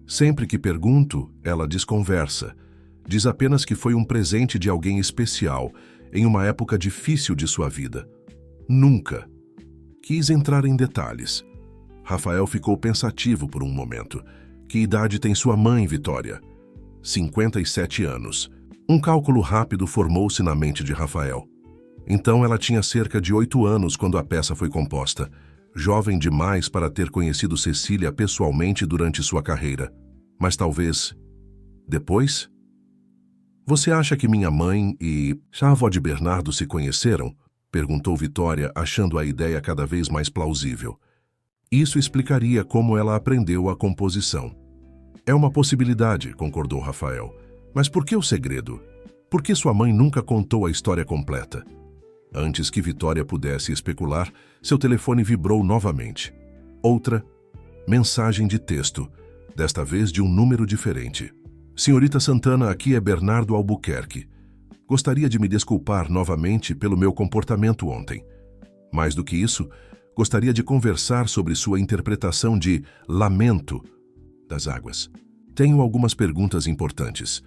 Sempre que pergunto, ela desconversa. Diz apenas que foi um presente de alguém especial, em uma época difícil de sua vida. Nunca quis entrar em detalhes. Rafael ficou pensativo por um momento. Que idade tem sua mãe, Vitória? 57 anos. Um cálculo rápido formou-se na mente de Rafael. Então ela tinha cerca de 8 anos quando a peça foi composta. Jovem demais para ter conhecido Cecília pessoalmente durante sua carreira. Mas talvez... depois? Você acha que minha mãe e a avó de Bernardo se conheceram? Perguntou Vitória, achando a ideia cada vez mais plausível. Isso explicaria como ela aprendeu a composição. É uma possibilidade, concordou Rafael. Mas por que o segredo? Por que sua mãe nunca contou a história completa? Antes que Vitória pudesse especular, seu telefone vibrou novamente. Outra mensagem de texto, desta vez de um número diferente. Senhorita Santana, aqui é Bernardo Albuquerque. Gostaria de me desculpar novamente pelo meu comportamento ontem. Mais do que isso, gostaria de conversar sobre sua interpretação de Lamento das Águas. Tenho algumas perguntas importantes.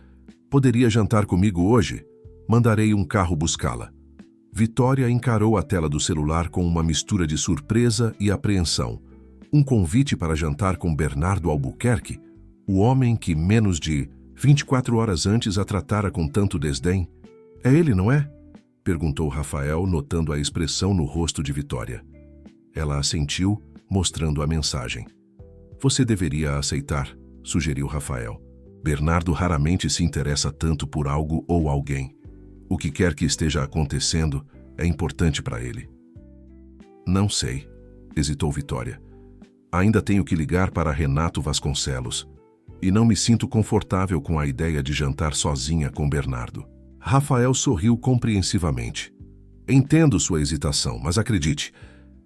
Poderia jantar comigo hoje? Mandarei um carro buscá-la. Vitória encarou a tela do celular com uma mistura de surpresa e apreensão. Um convite para jantar com Bernardo Albuquerque? O homem que menos de 24 horas antes a tratara com tanto desdém? É ele, não é? Perguntou Rafael, notando a expressão no rosto de Vitória. Ela assentiu, mostrando a mensagem. Você deveria aceitar, sugeriu Rafael. Bernardo raramente se interessa tanto por algo ou alguém. O que quer que esteja acontecendo é importante para ele. Não sei, hesitou Vitória. Ainda tenho que ligar para Renato Vasconcelos. E não me sinto confortável com a ideia de jantar sozinha com Bernardo. Rafael sorriu compreensivamente. Entendo sua hesitação, mas acredite,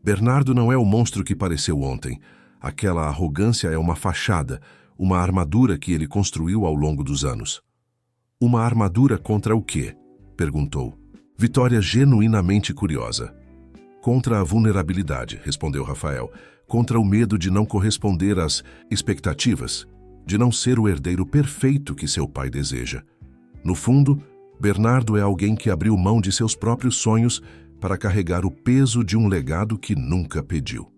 Bernardo não é o monstro que pareceu ontem. Aquela arrogância é uma fachada, uma armadura que ele construiu ao longo dos anos. Uma armadura contra o quê? Perguntou. Vitória genuinamente curiosa. Contra a vulnerabilidade, respondeu Rafael. Contra o medo de não corresponder às expectativas, de não ser o herdeiro perfeito que seu pai deseja. No fundo, Bernardo é alguém que abriu mão de seus próprios sonhos para carregar o peso de um legado que nunca pediu.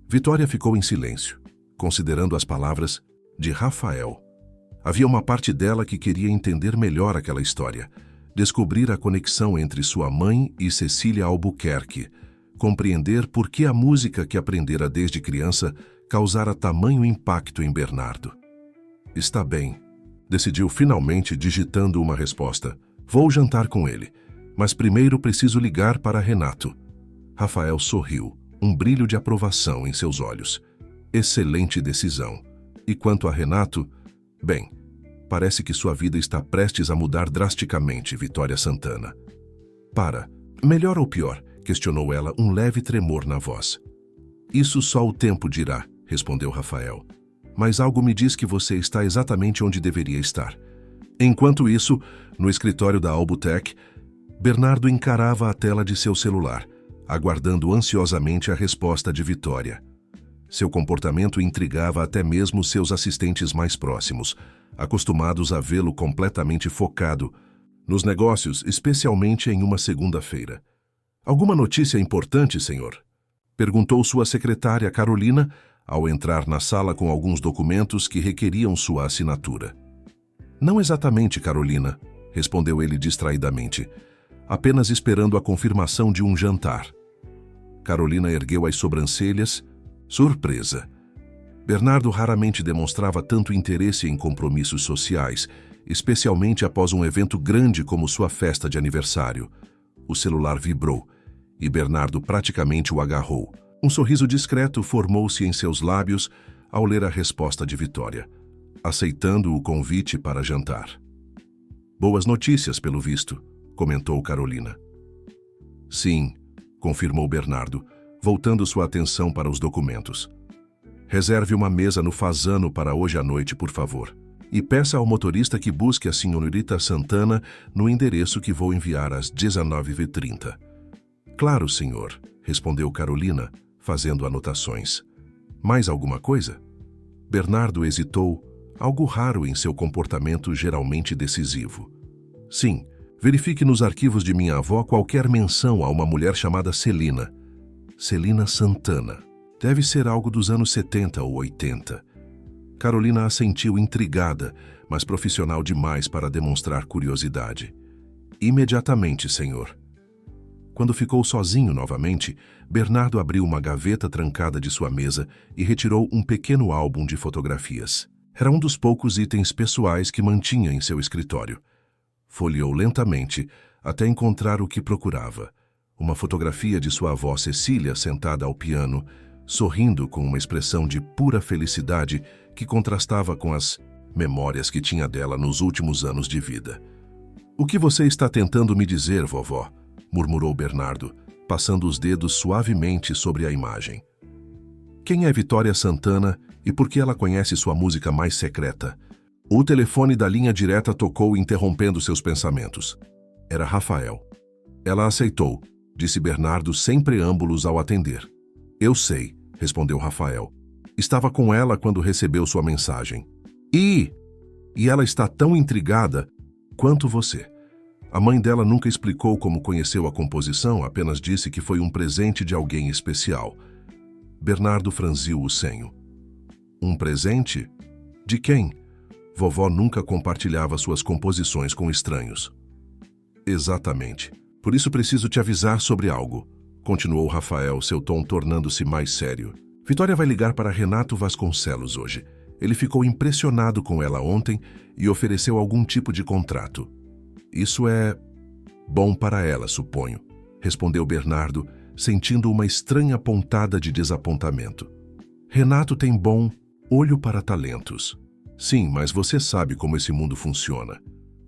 Vitória ficou em silêncio, considerando as palavras de Rafael. Havia uma parte dela que queria entender melhor aquela história, descobrir a conexão entre sua mãe e Cecília Albuquerque, compreender por que a música que aprendera desde criança causara tamanho impacto em Bernardo. Está bem, decidiu finalmente digitando uma resposta. Vou jantar com ele, mas primeiro preciso ligar para Renato. Rafael sorriu, um brilho de aprovação em seus olhos. Excelente decisão. E quanto a Renato, bem, parece que sua vida está prestes a mudar drasticamente, Vitória Santana. Melhor ou pior? Questionou ela, um leve tremor na voz. Isso só o tempo dirá, respondeu Rafael. Mas algo me diz que você está exatamente onde deveria estar. Enquanto isso, no escritório da Albutech, Bernardo encarava a tela de seu celular, aguardando ansiosamente a resposta de Vitória. Seu comportamento intrigava até mesmo seus assistentes mais próximos, acostumados a vê-lo completamente focado nos negócios, especialmente em uma segunda-feira. Alguma notícia importante, senhor? Perguntou sua secretária Carolina, ao entrar na sala com alguns documentos que requeriam sua assinatura. Não exatamente, Carolina, respondeu ele distraidamente, apenas esperando a confirmação de um jantar. Carolina ergueu as sobrancelhas, surpresa. Bernardo raramente demonstrava tanto interesse em compromissos sociais, especialmente após um evento grande como sua festa de aniversário. O celular vibrou e Bernardo praticamente o agarrou. Um sorriso discreto formou-se em seus lábios ao ler a resposta de Vitória, aceitando o convite para jantar. Boas notícias, pelo visto, comentou Carolina. Sim, confirmou Bernardo, voltando sua atenção para os documentos. Reserve uma mesa no Fasano para hoje à noite, por favor. E peça ao motorista que busque a senhorita Santana no endereço que vou enviar às 19h30. Claro, senhor, respondeu Carolina, fazendo anotações. Mais alguma coisa? Bernardo hesitou, algo raro em seu comportamento geralmente decisivo. Sim, verifique nos arquivos de minha avó qualquer menção a uma mulher chamada Celina. Celina Santana. Deve ser algo dos anos 70 ou 80. Carolina assentiu intrigada, mas profissional demais para demonstrar curiosidade. Imediatamente, senhor. Quando ficou sozinho novamente, Bernardo abriu uma gaveta trancada de sua mesa e retirou um pequeno álbum de fotografias. Era um dos poucos itens pessoais que mantinha em seu escritório. Folheou lentamente até encontrar o que procurava. Uma fotografia de sua avó Cecília sentada ao piano, sorrindo com uma expressão de pura felicidade que contrastava com as memórias que tinha dela nos últimos anos de vida. "O que você está tentando me dizer, vovó?" murmurou Bernardo, passando os dedos suavemente sobre a imagem. "Quem é Vitória Santana e por que ela conhece sua música mais secreta?" O telefone da linha direta tocou, interrompendo seus pensamentos. Era Rafael. "Ela aceitou", disse Bernardo sem preâmbulos ao atender. "Eu sei", respondeu Rafael. "Estava com ela quando recebeu sua mensagem. E ela está tão intrigada quanto você. A mãe dela nunca explicou como conheceu a composição, apenas disse que foi um presente de alguém especial." Bernardo franziu o senho. "Um presente? De quem?" Vovó nunca compartilhava suas composições com estranhos. "Exatamente. Por isso preciso te avisar sobre algo", continuou Rafael, seu tom tornando-se mais sério. "Vitória vai ligar para Renato Vasconcelos hoje. Ele ficou impressionado com ela ontem e ofereceu algum tipo de contrato." "Isso é bom para ela, suponho", respondeu Bernardo, sentindo uma estranha pontada de desapontamento. "Renato tem bom olho para talentos." "Sim, mas você sabe como esse mundo funciona.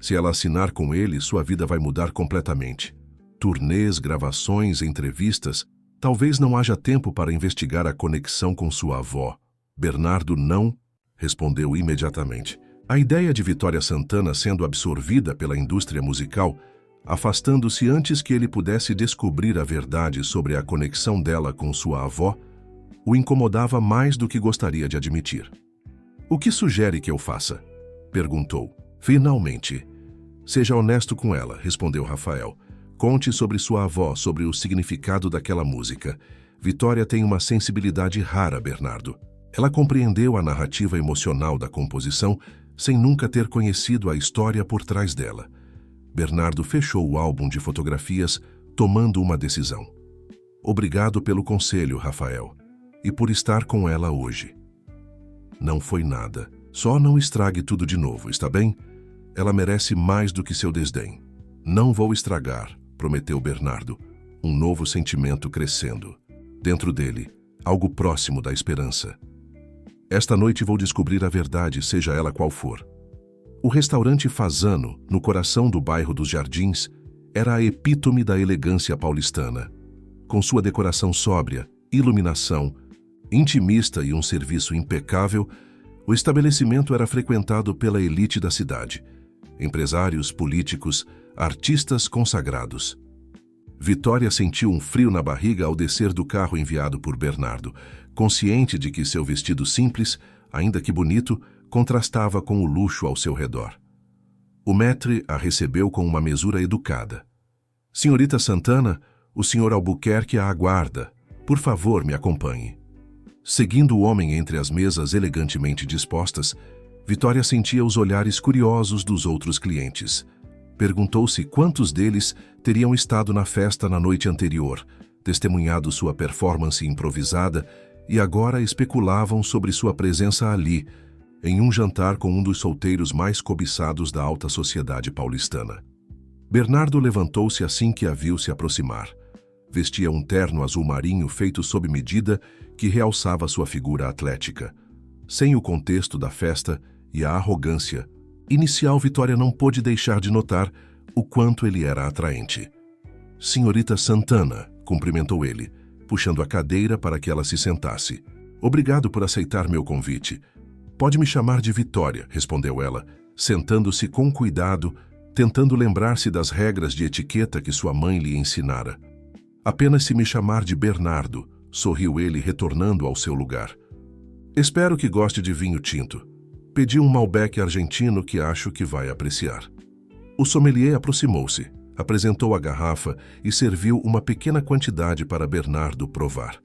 Se ela assinar com ele, sua vida vai mudar completamente. Turnês, gravações, entrevistas. Talvez não haja tempo para investigar a conexão com sua avó." Bernardo não respondeu imediatamente. A ideia de Vitória Santana sendo absorvida pela indústria musical afastando-se antes que ele pudesse descobrir a verdade sobre a conexão dela com sua avó, o incomodava mais do que gostaria de admitir. "O que sugere que eu faça?" perguntou. "Finalmente." "Seja honesto com ela", respondeu Rafael. "Conte sobre sua avó, sobre o significado daquela música. Vitória tem uma sensibilidade rara, Bernardo. Ela compreendeu a narrativa emocional da composição sem nunca ter conhecido a história por trás dela." Bernardo fechou o álbum de fotografias, tomando uma decisão. "Obrigado pelo conselho, Rafael, e por estar com ela hoje." "Não foi nada. Só não estrague tudo de novo, está bem? Ela merece mais do que seu desdém." "Não vou estragar", prometeu Bernardo, um novo sentimento crescendo. Dentro dele, algo próximo da esperança. "Esta noite vou descobrir a verdade, seja ela qual for." O restaurante Fasano, no coração do bairro dos Jardins, era a epítome da elegância paulistana. Com sua decoração sóbria, iluminação, intimista e um serviço impecável, o estabelecimento era frequentado pela elite da cidade. Empresários, políticos, artistas consagrados. Vitória sentiu um frio na barriga ao descer do carro enviado por Bernardo, consciente de que seu vestido simples, ainda que bonito, contrastava com o luxo ao seu redor. O maître a recebeu com uma mesura educada. "Senhorita Santana, o senhor Albuquerque a aguarda. Por favor, me acompanhe." Seguindo o homem entre as mesas elegantemente dispostas, Vitória sentia os olhares curiosos dos outros clientes. Perguntou-se quantos deles teriam estado na festa na noite anterior, testemunhado sua performance improvisada e agora especulavam sobre sua presença ali, em um jantar com um dos solteiros mais cobiçados da alta sociedade paulistana. Bernardo levantou-se assim que a viu se aproximar. Vestia um terno azul marinho feito sob medida que realçava sua figura atlética. Sem o contexto da festa e a arrogância inicial, Vitória não pôde deixar de notar o quanto ele era atraente. "Senhorita Santana", cumprimentou ele, puxando a cadeira para que ela se sentasse. "Obrigado por aceitar meu convite." "Pode me chamar de Vitória", respondeu ela, sentando-se com cuidado, tentando lembrar-se das regras de etiqueta que sua mãe lhe ensinara. "Apenas se me chamar de Bernardo", sorriu ele, retornando ao seu lugar. "Espero que goste de vinho tinto. Pedi um Malbec argentino que acho que vai apreciar." O sommelier aproximou-se, apresentou a garrafa e serviu uma pequena quantidade para Bernardo provar.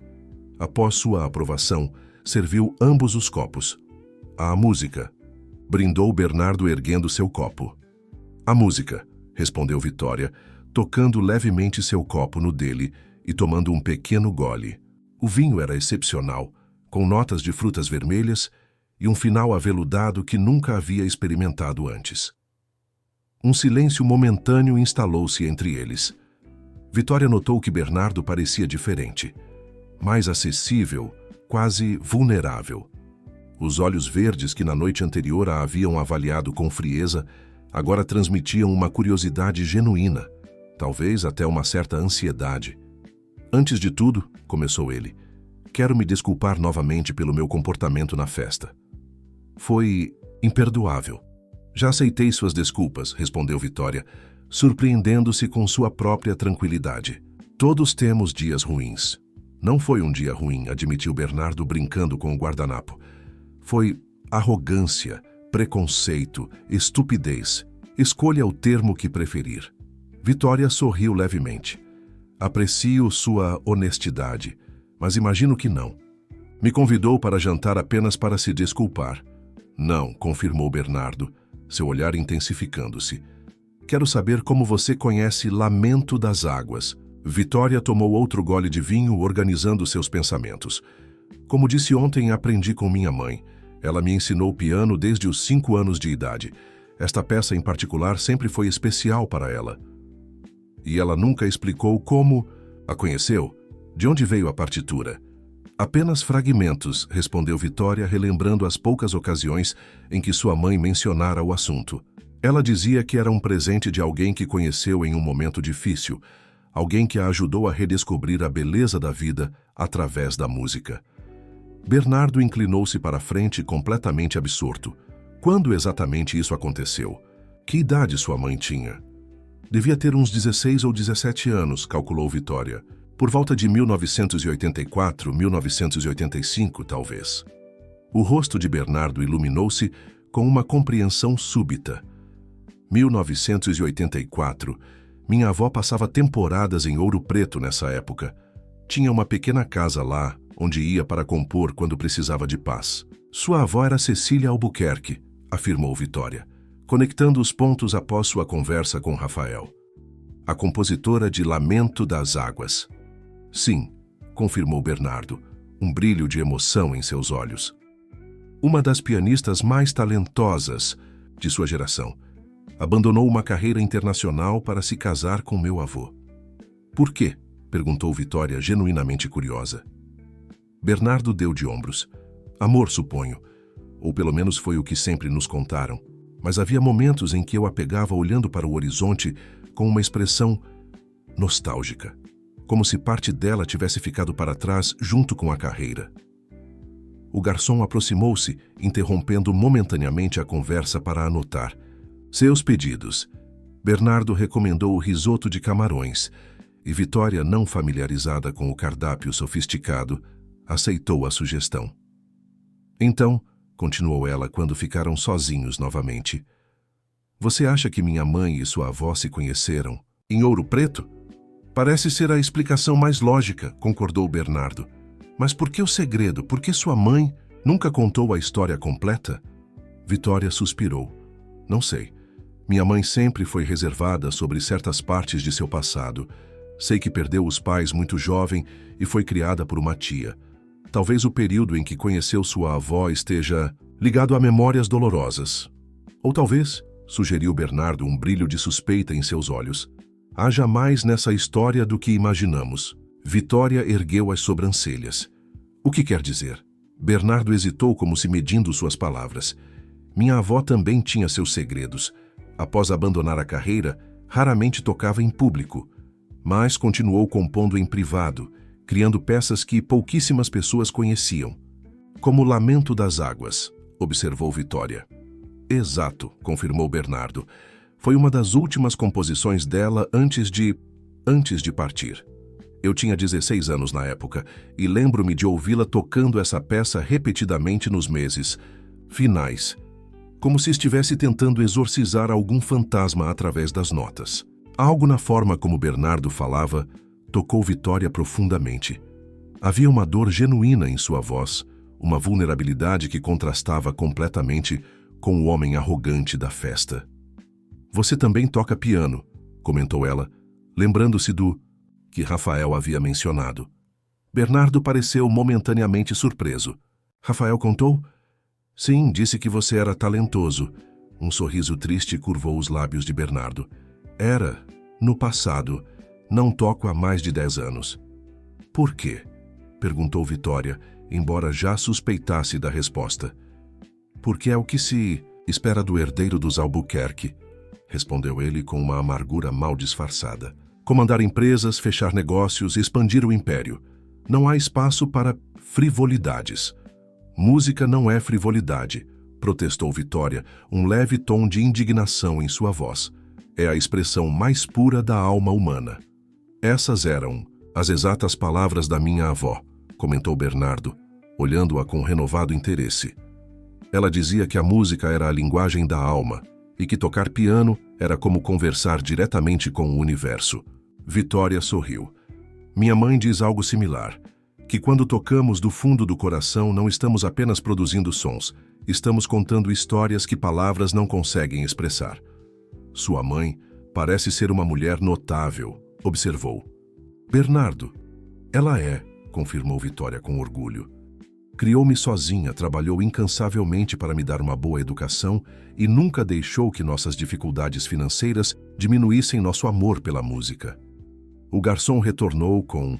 Após sua aprovação, serviu ambos os copos. "A música", brindou Bernardo erguendo seu copo. "A música", respondeu Vitória, tocando levemente seu copo no dele e tomando um pequeno gole. O vinho era excepcional, com notas de frutas vermelhas e um final aveludado que nunca havia experimentado antes. Um silêncio momentâneo instalou-se entre eles. Vitória notou que Bernardo parecia diferente, mais acessível, quase vulnerável. Os olhos verdes que na noite anterior a haviam avaliado com frieza, agora transmitiam uma curiosidade genuína, talvez até uma certa ansiedade. "Antes de tudo", começou ele, "quero me desculpar novamente pelo meu comportamento na festa. Foi imperdoável." "Já aceitei suas desculpas", respondeu Vitória, surpreendendo-se com sua própria tranquilidade. "Todos temos dias ruins." "Não foi um dia ruim", admitiu Bernardo brincando com o guardanapo. "Foi arrogância, preconceito, estupidez. Escolha o termo que preferir." Vitória sorriu levemente. "Aprecio sua honestidade, mas imagino que não. Me convidou para jantar apenas para se desculpar." "Não", confirmou Bernardo, seu olhar intensificando-se. "Quero saber como você conhece Lamento das Águas." Vitória tomou outro gole de vinho, organizando seus pensamentos. "Como disse ontem, aprendi com minha mãe. Ela me ensinou piano desde os 5 anos de idade. Esta peça em particular sempre foi especial para ela." "E ela nunca explicou como a conheceu? De onde veio a partitura?" "Apenas fragmentos", respondeu Vitória, relembrando as poucas ocasiões em que sua mãe mencionara o assunto. Ela dizia que era um presente de alguém que conheceu em um momento difícil, alguém que a ajudou a redescobrir a beleza da vida através da música. Bernardo inclinou-se para a frente completamente absorto. Quando exatamente isso aconteceu? Que idade sua mãe tinha? Devia ter uns 16 ou 17 anos, calculou Vitória. Por volta de 1984, 1985, talvez. O rosto de Bernardo iluminou-se com uma compreensão súbita. 1984. Minha avó passava temporadas em Ouro Preto nessa época. Tinha uma pequena casa lá, onde ia para compor quando precisava de paz. Sua avó era Cecília Albuquerque, afirmou Vitória, conectando os pontos após sua conversa com Rafael. A compositora de Lamento das Águas. Sim, confirmou Bernardo, um brilho de emoção em seus olhos. Uma das pianistas mais talentosas de sua geração. Abandonou uma carreira internacional para se casar com meu avô. Por quê? Perguntou Vitória, genuinamente curiosa. Bernardo deu de ombros. Amor, suponho. Ou pelo menos foi o que sempre nos contaram. Mas havia momentos em que eu a pegava olhando para o horizonte com uma expressão nostálgica. Como se parte dela tivesse ficado para trás junto com a carreira. O garçom aproximou-se, interrompendo momentaneamente a conversa para anotar. Seus pedidos. Bernardo recomendou o risoto de camarões, e Vitória, não familiarizada com o cardápio sofisticado, aceitou a sugestão. Então, continuou ela quando ficaram sozinhos novamente, você acha que minha mãe e sua avó se conheceram em Ouro Preto? Parece ser a explicação mais lógica, concordou Bernardo. Mas por que o segredo? Por que sua mãe nunca contou a história completa? Vitória suspirou. Não sei. Minha mãe sempre foi reservada sobre certas partes de seu passado. Sei que perdeu os pais muito jovem e foi criada por uma tia. Talvez o período em que conheceu sua avó esteja ligado a memórias dolorosas. Ou talvez, sugeriu Bernardo, um brilho de suspeita em seus olhos, haja mais nessa história do que imaginamos. Vitória ergueu as sobrancelhas. O que quer dizer? Bernardo hesitou, como se medindo suas palavras. Minha avó também tinha seus segredos. Após abandonar a carreira, raramente tocava em público, mas continuou compondo em privado, criando peças que pouquíssimas pessoas conheciam. Como Lamento das Águas, observou Vitória. Exato, confirmou Bernardo. Foi uma das últimas composições dela antes de partir. Eu tinha 16 anos na época e lembro-me de ouvi-la tocando essa peça repetidamente nos meses finais, como se estivesse tentando exorcizar algum fantasma através das notas. Algo na forma como Bernardo falava tocou Vitória profundamente. Havia uma dor genuína em sua voz, uma vulnerabilidade que contrastava completamente com o homem arrogante da festa. Você também toca piano, comentou ela, lembrando-se do que Rafael havia mencionado. Bernardo pareceu momentaneamente surpreso. Rafael contou? Sim, disse que você era talentoso. Um sorriso triste curvou os lábios de Bernardo. Era, no passado. Não toco há mais de 10 anos. Por quê? Perguntou Vitória, embora já suspeitasse da resposta. Porque é o que se espera do herdeiro dos Albuquerque, respondeu ele com uma amargura mal disfarçada. Comandar empresas, fechar negócios, expandir o império. Não há espaço para frivolidades. Música não é frivolidade, protestou Vitória, um leve tom de indignação em sua voz. É a expressão mais pura da alma humana. Essas eram as exatas palavras da minha avó, comentou Bernardo, olhando-a com renovado interesse. Ela dizia que a música era a linguagem da alma e que tocar piano era como conversar diretamente com o universo. Vitória sorriu. Minha mãe diz algo similar, que quando tocamos do fundo do coração não estamos apenas produzindo sons, estamos contando histórias que palavras não conseguem expressar. Sua mãe parece ser uma mulher notável, observou. Bernardo, ela é, confirmou Vitória com orgulho. Criou-me sozinha, trabalhou incansavelmente para me dar uma boa educação e nunca deixou que nossas dificuldades financeiras diminuíssem nosso amor pela música. O garçom retornou com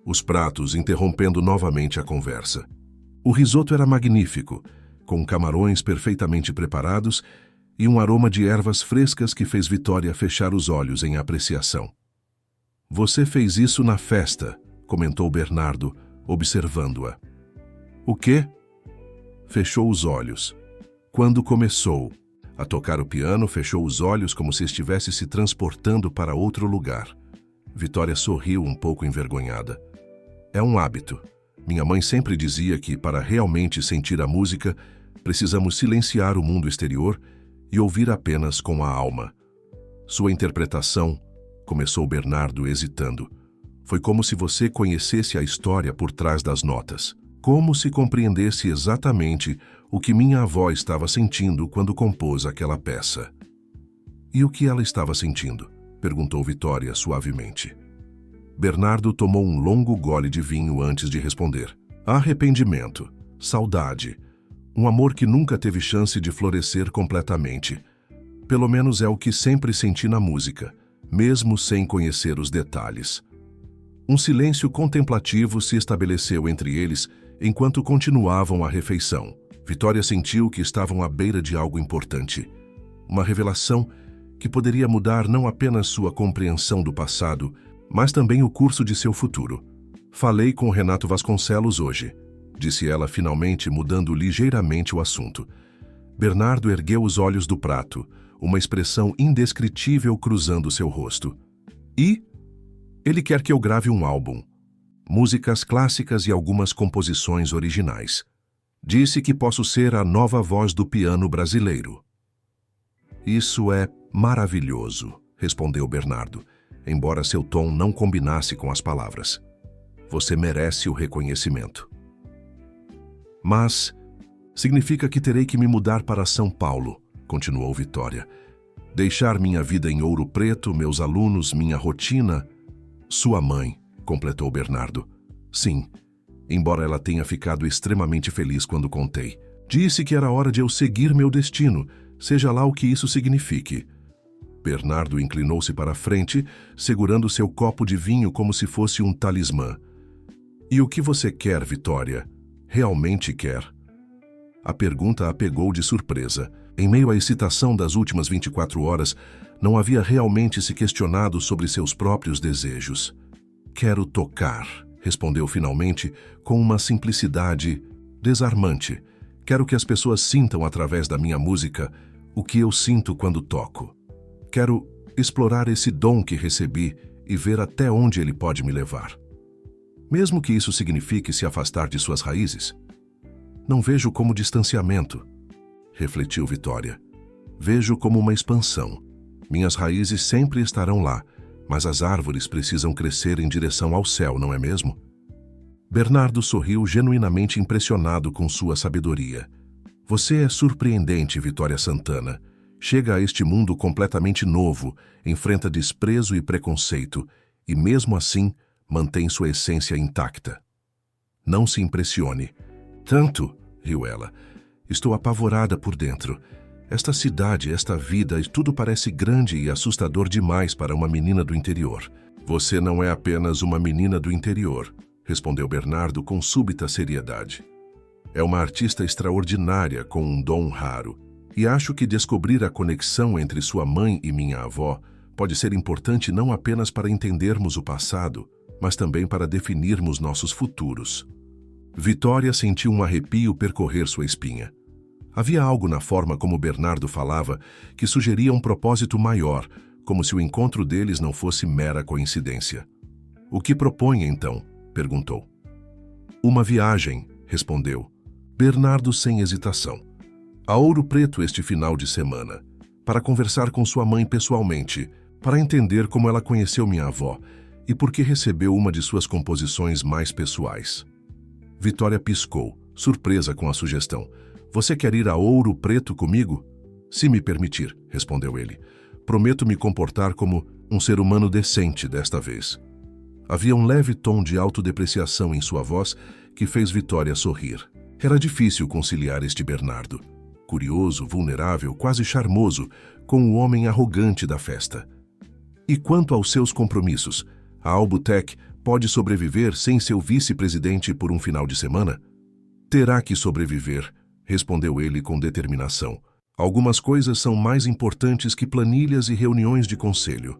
os pratos, interrompendo novamente a conversa. O risoto era magnífico, com camarões perfeitamente preparados e um aroma de ervas frescas que fez Vitória fechar os olhos em apreciação. Você fez isso na festa, comentou Bernardo, observando-a. O quê? Fechou os olhos. Quando começou. A tocar o piano, fechou os olhos como se estivesse se transportando para outro lugar. Vitória sorriu um pouco envergonhada. É um hábito. Minha mãe sempre dizia que, para realmente sentir a música, precisamos silenciar o mundo exterior e ouvir apenas com a alma. Sua interpretação, começou Bernardo hesitando. Foi como se você conhecesse a história por trás das notas. Como se compreendesse exatamente o que minha avó estava sentindo quando compôs aquela peça. E o que ela estava sentindo? Perguntou Vitória suavemente. Bernardo tomou um longo gole de vinho antes de responder. Arrependimento, saudade, um amor que nunca teve chance de florescer completamente. Pelo menos é o que sempre senti na música, mesmo sem conhecer os detalhes. Um silêncio contemplativo se estabeleceu entre eles enquanto continuavam a refeição. Vitória sentiu que estavam à beira de algo importante. Uma revelação que poderia mudar não apenas sua compreensão do passado, mas também o curso de seu futuro. Falei com Renato Vasconcelos hoje, disse ela finalmente, mudando ligeiramente o assunto. Bernardo ergueu os olhos do prato, uma expressão indescritível cruzando seu rosto. E? Ele quer que eu grave um álbum. Músicas clássicas e algumas composições originais. Disse que posso ser a nova voz do piano brasileiro. Isso é maravilhoso, respondeu Bernardo, embora seu tom não combinasse com as palavras. Você merece o reconhecimento. Mas significa que terei que me mudar para São Paulo, continuou Vitória. Deixar minha vida em Ouro Preto, meus alunos, minha rotina. Sua mãe, completou Bernardo. Sim, embora ela tenha ficado extremamente feliz quando contei. Disse que era hora de eu seguir meu destino, seja lá o que isso signifique. Bernardo inclinou-se para a frente, segurando seu copo de vinho como se fosse um talismã. E o que você quer, Vitória? Realmente quer? A pergunta a pegou de surpresa. Em meio à excitação das últimas 24 horas, não havia realmente se questionado sobre seus próprios desejos. Quero tocar, respondeu finalmente, com uma simplicidade desarmante. Quero que as pessoas sintam através da minha música o que eu sinto quando toco. Quero explorar esse dom que recebi e ver até onde ele pode me levar. Mesmo que isso signifique se afastar de suas raízes. Não vejo como distanciamento, refletiu Vitória. Vejo como uma expansão. Minhas raízes sempre estarão lá, mas as árvores precisam crescer em direção ao céu, não é mesmo? Bernardo sorriu genuinamente impressionado com sua sabedoria. Você é surpreendente, Vitória Santana. Chega a este mundo completamente novo, enfrenta desprezo e preconceito, e mesmo assim mantém sua essência intacta. Não se impressione. Tanto, riu ela. Estou apavorada por dentro. Esta cidade, esta vida, tudo parece grande e assustador demais para uma menina do interior. Você não é apenas uma menina do interior, respondeu Bernardo com súbita seriedade. É uma artista extraordinária com um dom raro. E acho que descobrir a conexão entre sua mãe e minha avó pode ser importante não apenas para entendermos o passado, mas também para definirmos nossos futuros. Vitória sentiu um arrepio percorrer sua espinha. Havia algo na forma como Bernardo falava que sugeria um propósito maior, como se o encontro deles não fosse mera coincidência. O que propõe, então? Perguntou. Uma viagem, respondeu. Bernardo sem hesitação. A Ouro Preto este final de semana, para conversar com sua mãe pessoalmente, para entender como ela conheceu minha avó e por que recebeu uma de suas composições mais pessoais. Vitória piscou, surpresa com a sugestão. Você quer ir a Ouro Preto comigo? Se me permitir, respondeu ele. Prometo me comportar como um ser humano decente desta vez. Havia um leve tom de autodepreciação em sua voz que fez Vitória sorrir. Era difícil conciliar este Bernardo. Curioso, vulnerável, quase charmoso, com o homem arrogante da festa. E quanto aos seus compromissos, a Albutech pode sobreviver sem seu vice-presidente por um final de semana? Terá que sobreviver, respondeu ele com determinação. Algumas coisas são mais importantes que planilhas e reuniões de conselho.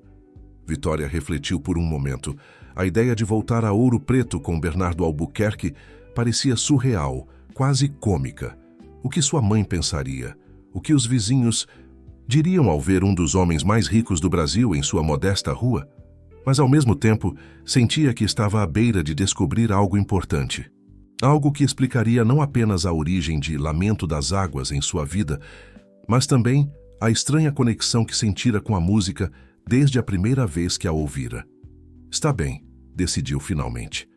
Vitória refletiu por um momento. A ideia de voltar a Ouro Preto com Bernardo Albuquerque parecia surreal, quase cômica. O que sua mãe pensaria? O que os vizinhos Diriam ao ver um dos homens mais ricos do Brasil em sua modesta rua, mas ao mesmo tempo sentia que estava à beira de descobrir algo importante. Algo que explicaria não apenas a origem de Lamento das Águas em sua vida, mas também a estranha conexão que sentira com a música desde a primeira vez que a ouvira. Está bem, decidiu finalmente.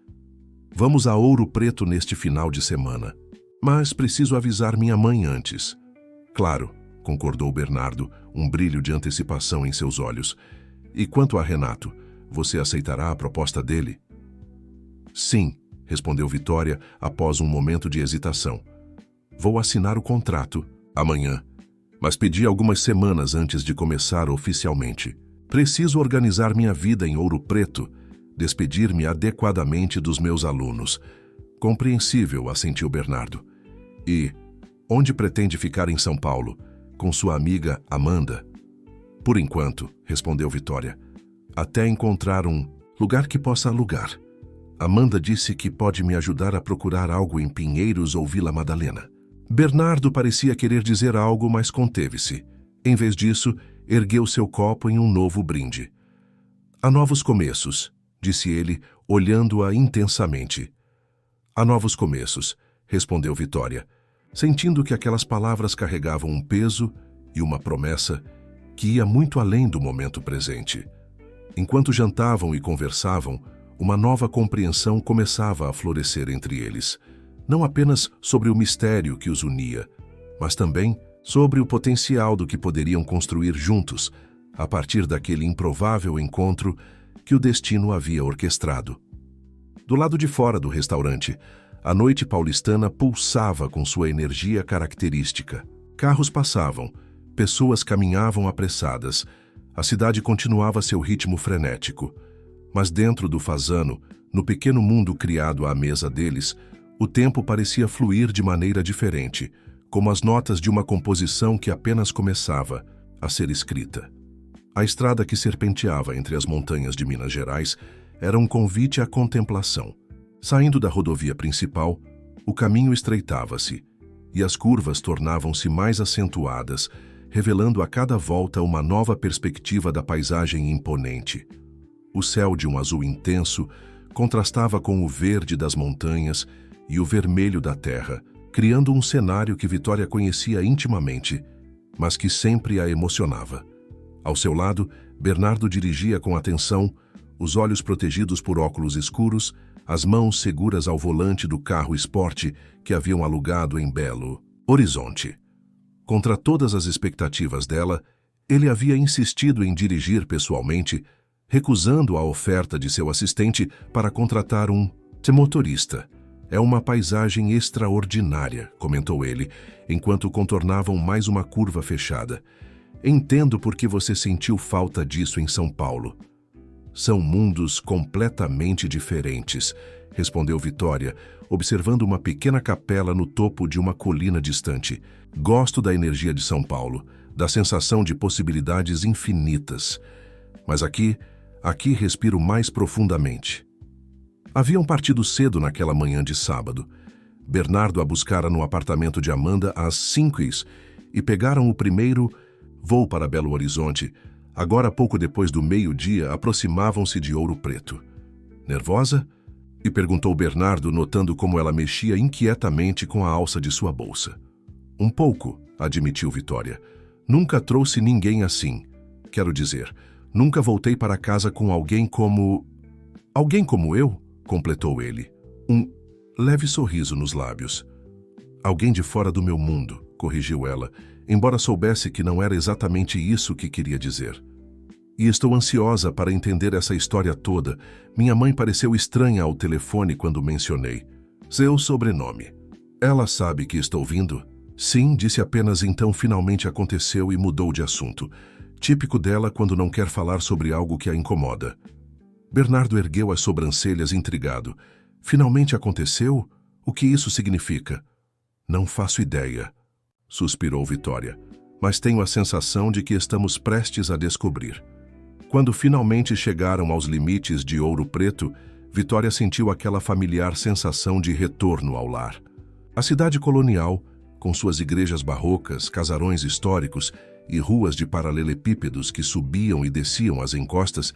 Vamos a Ouro Preto neste final de semana, mas preciso avisar minha mãe antes. Claro, concordou Bernardo, um brilho de antecipação em seus olhos. E quanto a Renato, você aceitará a proposta dele? Sim, respondeu Vitória após um momento de hesitação. Vou assinar o contrato amanhã, mas pedi algumas semanas antes de começar oficialmente. Preciso organizar minha vida em Ouro Preto, despedir-me adequadamente dos meus alunos. Compreensível, assentiu Bernardo. E onde pretende ficar em São Paulo? Com sua amiga Amanda? Por enquanto, respondeu Vitória, até encontrar um lugar que possa alugar. Amanda disse que pode me ajudar a procurar algo em Pinheiros ou Vila Madalena. Bernardo parecia querer dizer algo, mas conteve-se. Em vez disso, ergueu seu copo em um novo brinde. Há novos começos, disse ele, olhando-a intensamente. Há novos começos, respondeu Vitória, sentindo que aquelas palavras carregavam um peso e uma promessa que ia muito além do momento presente. Enquanto jantavam e conversavam, uma nova compreensão começava a florescer entre eles, não apenas sobre o mistério que os unia, mas também sobre o potencial do que poderiam construir juntos, a partir daquele improvável encontro que o destino havia orquestrado. Do lado de fora do restaurante, a noite paulistana pulsava com sua energia característica. Carros passavam, pessoas caminhavam apressadas, a cidade continuava seu ritmo frenético. Mas dentro do Fasano, no pequeno mundo criado à mesa deles, o tempo parecia fluir de maneira diferente, como as notas de uma composição que apenas começava a ser escrita. A estrada que serpenteava entre as montanhas de Minas Gerais era um convite à contemplação. Saindo da rodovia principal, o caminho estreitava-se, e as curvas tornavam-se mais acentuadas, revelando a cada volta uma nova perspectiva da paisagem imponente. O céu de um azul intenso contrastava com o verde das montanhas e o vermelho da terra, criando um cenário que Vitória conhecia intimamente, mas que sempre a emocionava. Ao seu lado, Bernardo dirigia com atenção, os olhos protegidos por óculos escuros, as mãos seguras ao volante do carro esporte que haviam alugado em Belo Horizonte. Contra todas as expectativas dela, ele havia insistido em dirigir pessoalmente, recusando a oferta de seu assistente para contratar um motorista. É uma paisagem extraordinária, comentou ele, enquanto contornavam mais uma curva fechada. Entendo por que você sentiu falta disso em São Paulo. São mundos completamente diferentes, respondeu Vitória, observando uma pequena capela no topo de uma colina distante. Gosto da energia de São Paulo, da sensação de possibilidades infinitas. Mas aqui respiro mais profundamente. Haviam partido cedo naquela manhã de sábado. Bernardo a buscara no apartamento de Amanda às 5h e pegaram o primeiro voo para Belo Horizonte. Agora, pouco depois do meio-dia, aproximavam-se de Ouro Preto. Nervosa? E perguntou Bernardo, notando como ela mexia inquietamente com a alça de sua bolsa. Um pouco, admitiu Vitória. Nunca trouxe ninguém assim. Quero dizer, nunca voltei para casa com alguém como... Alguém como eu? Completou ele. Um leve sorriso nos lábios. Alguém de fora do meu mundo, corrigiu ela, embora soubesse que não era exatamente isso que queria dizer. E estou ansiosa para entender essa história toda. Minha mãe pareceu estranha ao telefone quando mencionei seu sobrenome. Ela sabe que estou vindo? Sim, disse apenas então finalmente aconteceu e mudou de assunto. Típico dela quando não quer falar sobre algo que a incomoda. Bernardo ergueu as sobrancelhas intrigado. Finalmente aconteceu? O que isso significa? Não faço ideia, suspirou Vitória, mas tenho a sensação de que estamos prestes a descobrir. Quando finalmente chegaram aos limites de Ouro Preto, Vitória sentiu aquela familiar sensação de retorno ao lar. A cidade colonial, com suas igrejas barrocas, casarões históricos e ruas de paralelepípedos que subiam e desciam as encostas,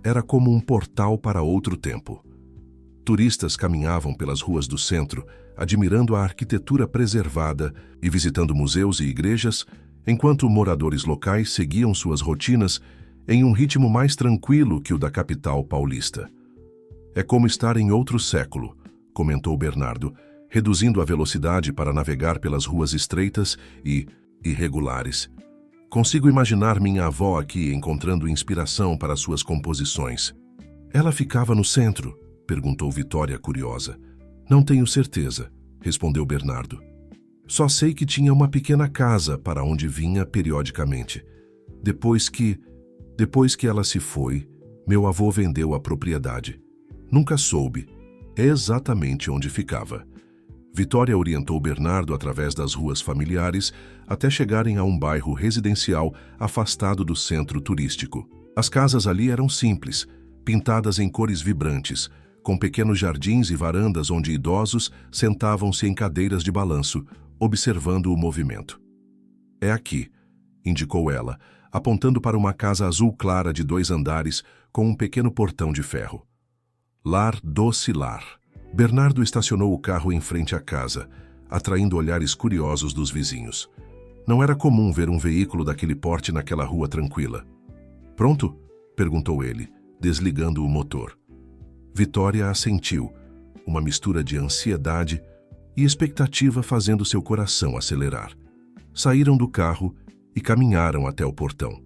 era como um portal para outro tempo. Turistas caminhavam pelas ruas do centro, admirando a arquitetura preservada e visitando museus e igrejas, enquanto moradores locais seguiam suas rotinas em um ritmo mais tranquilo que o da capital paulista. É como estar em outro século, comentou Bernardo, reduzindo a velocidade para navegar pelas ruas estreitas e irregulares. Consigo imaginar minha avó aqui encontrando inspiração para suas composições. Ela ficava no centro? Perguntou Vitória, curiosa. Não tenho certeza, respondeu Bernardo. Só sei que tinha uma pequena casa para onde vinha periodicamente. Depois que ela se foi, meu avô vendeu a propriedade. Nunca soube exatamente onde ficava. Vitória orientou Bernardo através das ruas familiares até chegarem a um bairro residencial afastado do centro turístico. As casas ali eram simples, pintadas em cores vibrantes, com pequenos jardins e varandas onde idosos sentavam-se em cadeiras de balanço, observando o movimento. É aqui, indicou ela, apontando para uma casa azul clara de 2 andares com um pequeno portão de ferro. Lar Doce Lar. Bernardo estacionou o carro em frente à casa, atraindo olhares curiosos dos vizinhos. Não era comum ver um veículo daquele porte naquela rua tranquila. Pronto? Perguntou ele, desligando o motor. Vitória assentiu, uma mistura de ansiedade e expectativa fazendo seu coração acelerar. Saíram do carro e caminharam até o portão.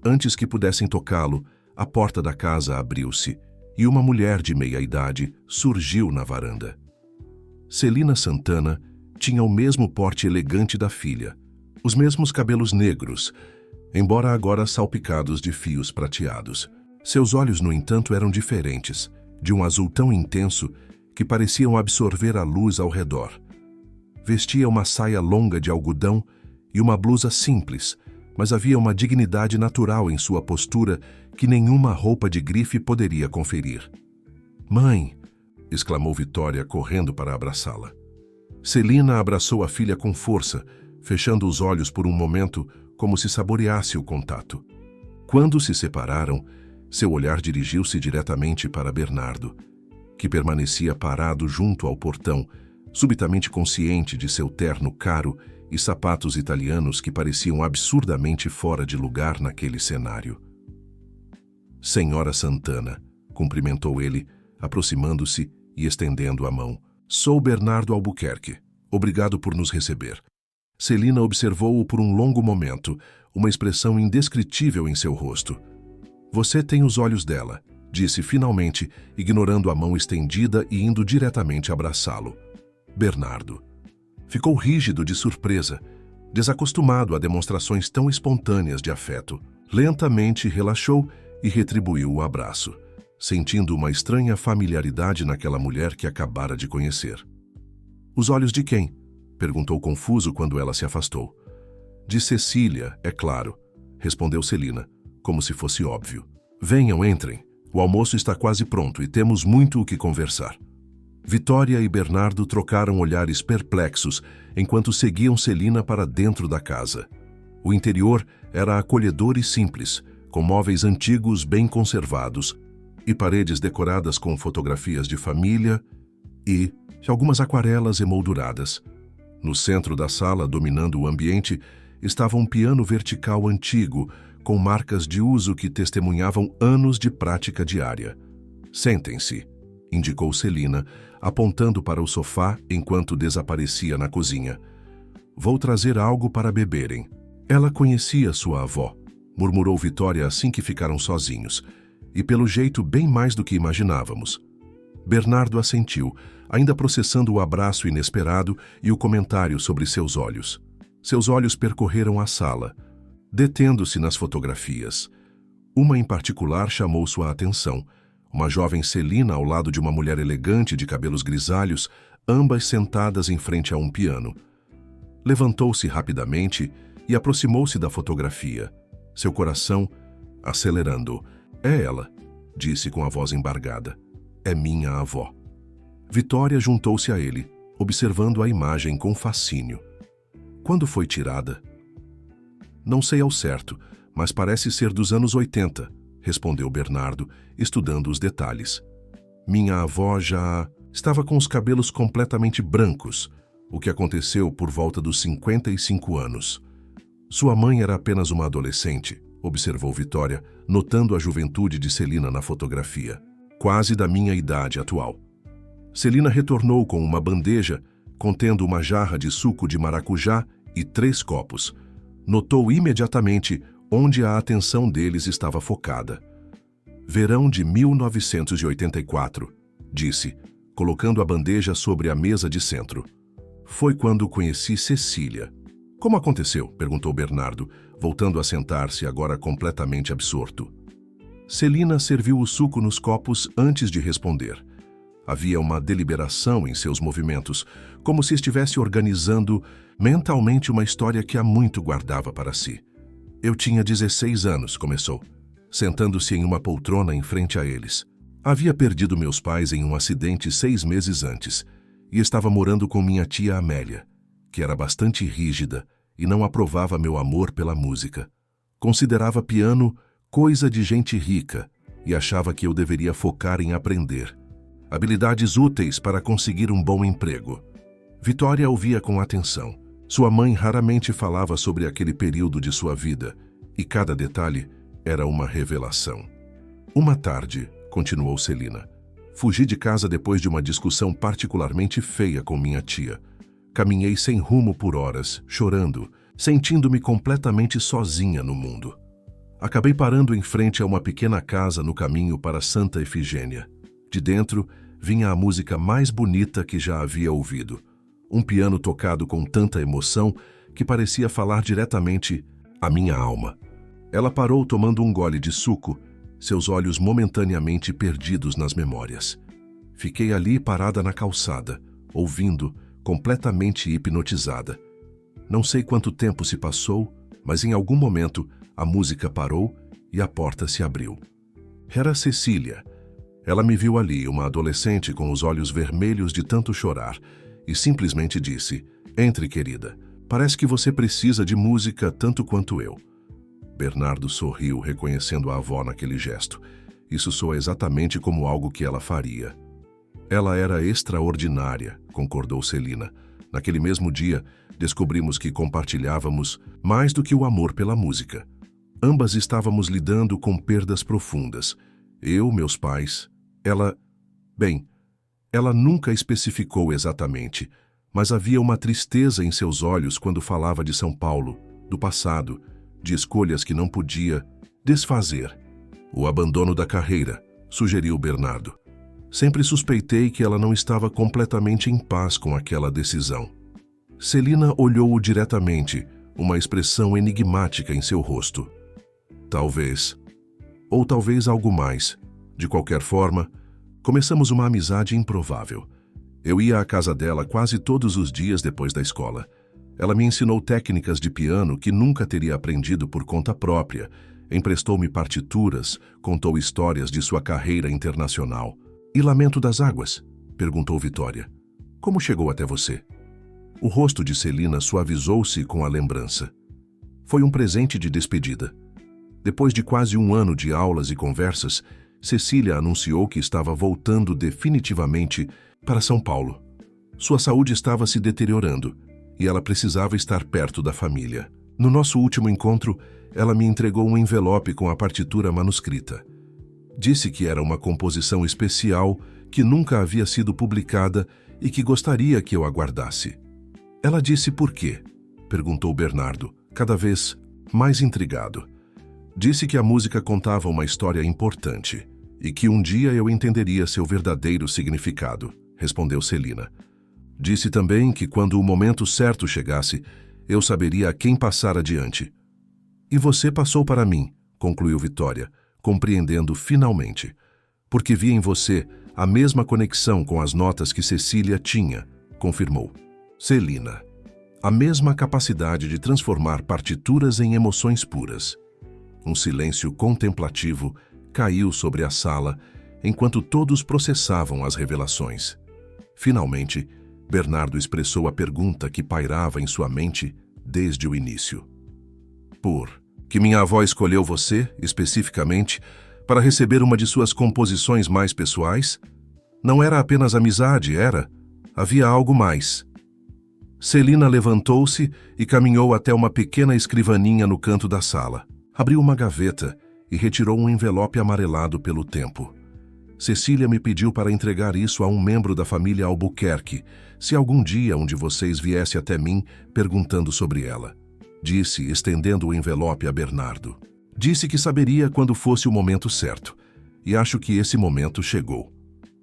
Antes que pudessem tocá-lo, a porta da casa abriu-se e uma mulher de meia-idade surgiu na varanda. Celina Santana tinha o mesmo porte elegante da filha, os mesmos cabelos negros, embora agora salpicados de fios prateados. Seus olhos, no entanto, eram diferentes, de um azul tão intenso que pareciam absorver a luz ao redor. Vestia uma saia longa de algodão e uma blusa simples, mas havia uma dignidade natural em sua postura que nenhuma roupa de grife poderia conferir. "Mãe!" exclamou Vitória, correndo para abraçá-la. Celina abraçou a filha com força, fechando os olhos por um momento como se saboreasse o contato. Quando se separaram, seu olhar dirigiu-se diretamente para Bernardo, que permanecia parado junto ao portão, subitamente consciente de seu terno caro e sapatos italianos que pareciam absurdamente fora de lugar naquele cenário. "Senhora Santana", cumprimentou ele, aproximando-se e estendendo a mão. "Sou Bernardo Albuquerque. Obrigado por nos receber." Celina observou-o por um longo momento, uma expressão indescritível em seu rosto. "Você tem os olhos dela", disse finalmente, ignorando a mão estendida e indo diretamente abraçá-lo. Bernardo ficou rígido de surpresa, desacostumado a demonstrações tão espontâneas de afeto. Lentamente relaxou e retribuiu o abraço, sentindo uma estranha familiaridade naquela mulher que acabara de conhecer. "Os olhos de quem?" perguntou confuso quando ela se afastou. "De Cecília, é claro", respondeu Celina, como se fosse óbvio. "Venham, entrem. O almoço está quase pronto e temos muito o que conversar." Vitória e Bernardo trocaram olhares perplexos enquanto seguiam Celina para dentro da casa. O interior era acolhedor e simples, com móveis antigos bem conservados e paredes decoradas com fotografias de família e algumas aquarelas emolduradas. No centro da sala, dominando o ambiente, estava um piano vertical antigo, com marcas de uso que testemunhavam anos de prática diária. "Sentem-se", indicou Celina, apontando para o sofá enquanto desaparecia na cozinha. "Vou trazer algo para beberem." "Ela conhecia sua avó", murmurou Vitória assim que ficaram sozinhos, "e pelo jeito bem mais do que imaginávamos." Bernardo assentiu, ainda processando o abraço inesperado e o comentário sobre seus olhos. Seus olhos percorreram a sala, detendo-se nas fotografias. Uma em particular chamou sua atenção. Uma jovem Celina ao lado de uma mulher elegante de cabelos grisalhos, ambas sentadas em frente a um piano. Levantou-se rapidamente e aproximou-se da fotografia, seu coração acelerando. "É ela", disse com a voz embargada. "É minha avó." Vitória juntou-se a ele, observando a imagem com fascínio. "Quando foi tirada?" Não sei ao certo, mas parece ser dos anos 80, respondeu Bernardo, estudando os detalhes. Minha avó já estava com os cabelos completamente brancos, o que aconteceu por volta dos 55 anos. Sua mãe era apenas uma adolescente, observou Vitória, notando a juventude de Celina na fotografia, quase da minha idade atual. Celina retornou com uma bandeja contendo uma jarra de suco de maracujá e 3 copos. Notou imediatamente onde a atenção deles estava focada. Verão de 1984, disse, colocando a bandeja sobre a mesa de centro. Foi quando conheci Cecília. Como aconteceu? Perguntou Bernardo, voltando a sentar-se agora completamente absorto. Celina serviu o suco nos copos antes de responder. Havia uma deliberação em seus movimentos, como se estivesse organizando mentalmente uma história que há muito guardava para si. Eu tinha 16 anos, começou, sentando-se em uma poltrona em frente a eles. Havia perdido meus pais em um acidente 6 meses antes e estava morando com minha tia Amélia, que era bastante rígida e não aprovava meu amor pela música. Considerava piano coisa de gente rica e achava que eu deveria focar em aprender. Habilidades úteis para conseguir um bom emprego. Vitória ouvia com atenção. Sua mãe raramente falava sobre aquele período de sua vida, e cada detalhe era uma revelação. Uma tarde, continuou Celina, fugi de casa depois de uma discussão particularmente feia com minha tia. Caminhei sem rumo por horas, chorando, sentindo-me completamente sozinha no mundo. Acabei parando em frente a uma pequena casa no caminho para Santa Efigênia. De dentro, vinha a música mais bonita que já havia ouvido. Um piano tocado com tanta emoção que parecia falar diretamente à minha alma. Ela parou tomando um gole de suco, seus olhos momentaneamente perdidos nas memórias. Fiquei ali parada na calçada, ouvindo, completamente hipnotizada. Não sei quanto tempo se passou, mas em algum momento a música parou e a porta se abriu. Era Cecília. Ela me viu ali, uma adolescente com os olhos vermelhos de tanto chorar, e simplesmente disse: "Entre, querida. Parece que você precisa de música tanto quanto eu." Bernardo sorriu, reconhecendo a avó naquele gesto. Isso soa exatamente como algo que ela faria. Ela era extraordinária, concordou Celina. Naquele mesmo dia, descobrimos que compartilhávamos mais do que o amor pela música. Ambas estávamos lidando com perdas profundas. Eu, meus pais, ela nunca especificou exatamente, mas havia uma tristeza em seus olhos quando falava de São Paulo, do passado, de escolhas que não podia desfazer. O abandono da carreira, sugeriu Bernardo. Sempre suspeitei que ela não estava completamente em paz com aquela decisão. Celina olhou-o diretamente, uma expressão enigmática em seu rosto. Talvez. Ou talvez algo mais. De qualquer forma, começamos uma amizade improvável. Eu ia à casa dela quase todos os dias depois da escola. Ela me ensinou técnicas de piano que nunca teria aprendido por conta própria, emprestou-me partituras, contou histórias de sua carreira internacional. "E Lamento das Águas?" perguntou Vitória. "Como chegou até você?" O rosto de Celina suavizou-se com a lembrança. Foi um presente de despedida. Depois de quase um ano de aulas e conversas, Cecília anunciou que estava voltando definitivamente para São Paulo. Sua saúde estava se deteriorando e ela precisava estar perto da família. No nosso último encontro, ela me entregou um envelope com a partitura manuscrita. Disse que era uma composição especial que nunca havia sido publicada e que gostaria que eu aguardasse. "Ela disse por quê?" perguntou Bernardo, cada vez mais intrigado. "Disse que a música contava uma história importante e que um dia eu entenderia seu verdadeiro significado", respondeu Celina. "Disse também que quando o momento certo chegasse, eu saberia a quem passar adiante." "E você passou para mim", concluiu Vitória, compreendendo finalmente, "porque vi em você a mesma conexão com as notas que Cecília tinha", confirmou. Celina. A mesma capacidade de transformar partituras em emoções puras. Um silêncio contemplativo caiu sobre a sala enquanto todos processavam as revelações. Finalmente, Bernardo expressou a pergunta que pairava em sua mente desde o início. Por que minha avó escolheu você, especificamente, para receber uma de suas composições mais pessoais? Não era apenas amizade, era. Havia algo mais. Celina levantou-se e caminhou até uma pequena escrivaninha no canto da sala. Abriu uma gaveta e retirou um envelope amarelado pelo tempo. Cecília me pediu para entregar isso a um membro da família Albuquerque, se algum dia um de vocês viesse até mim perguntando sobre ela. Disse, estendendo o envelope a Bernardo. Disse que saberia quando fosse o momento certo, e acho que esse momento chegou.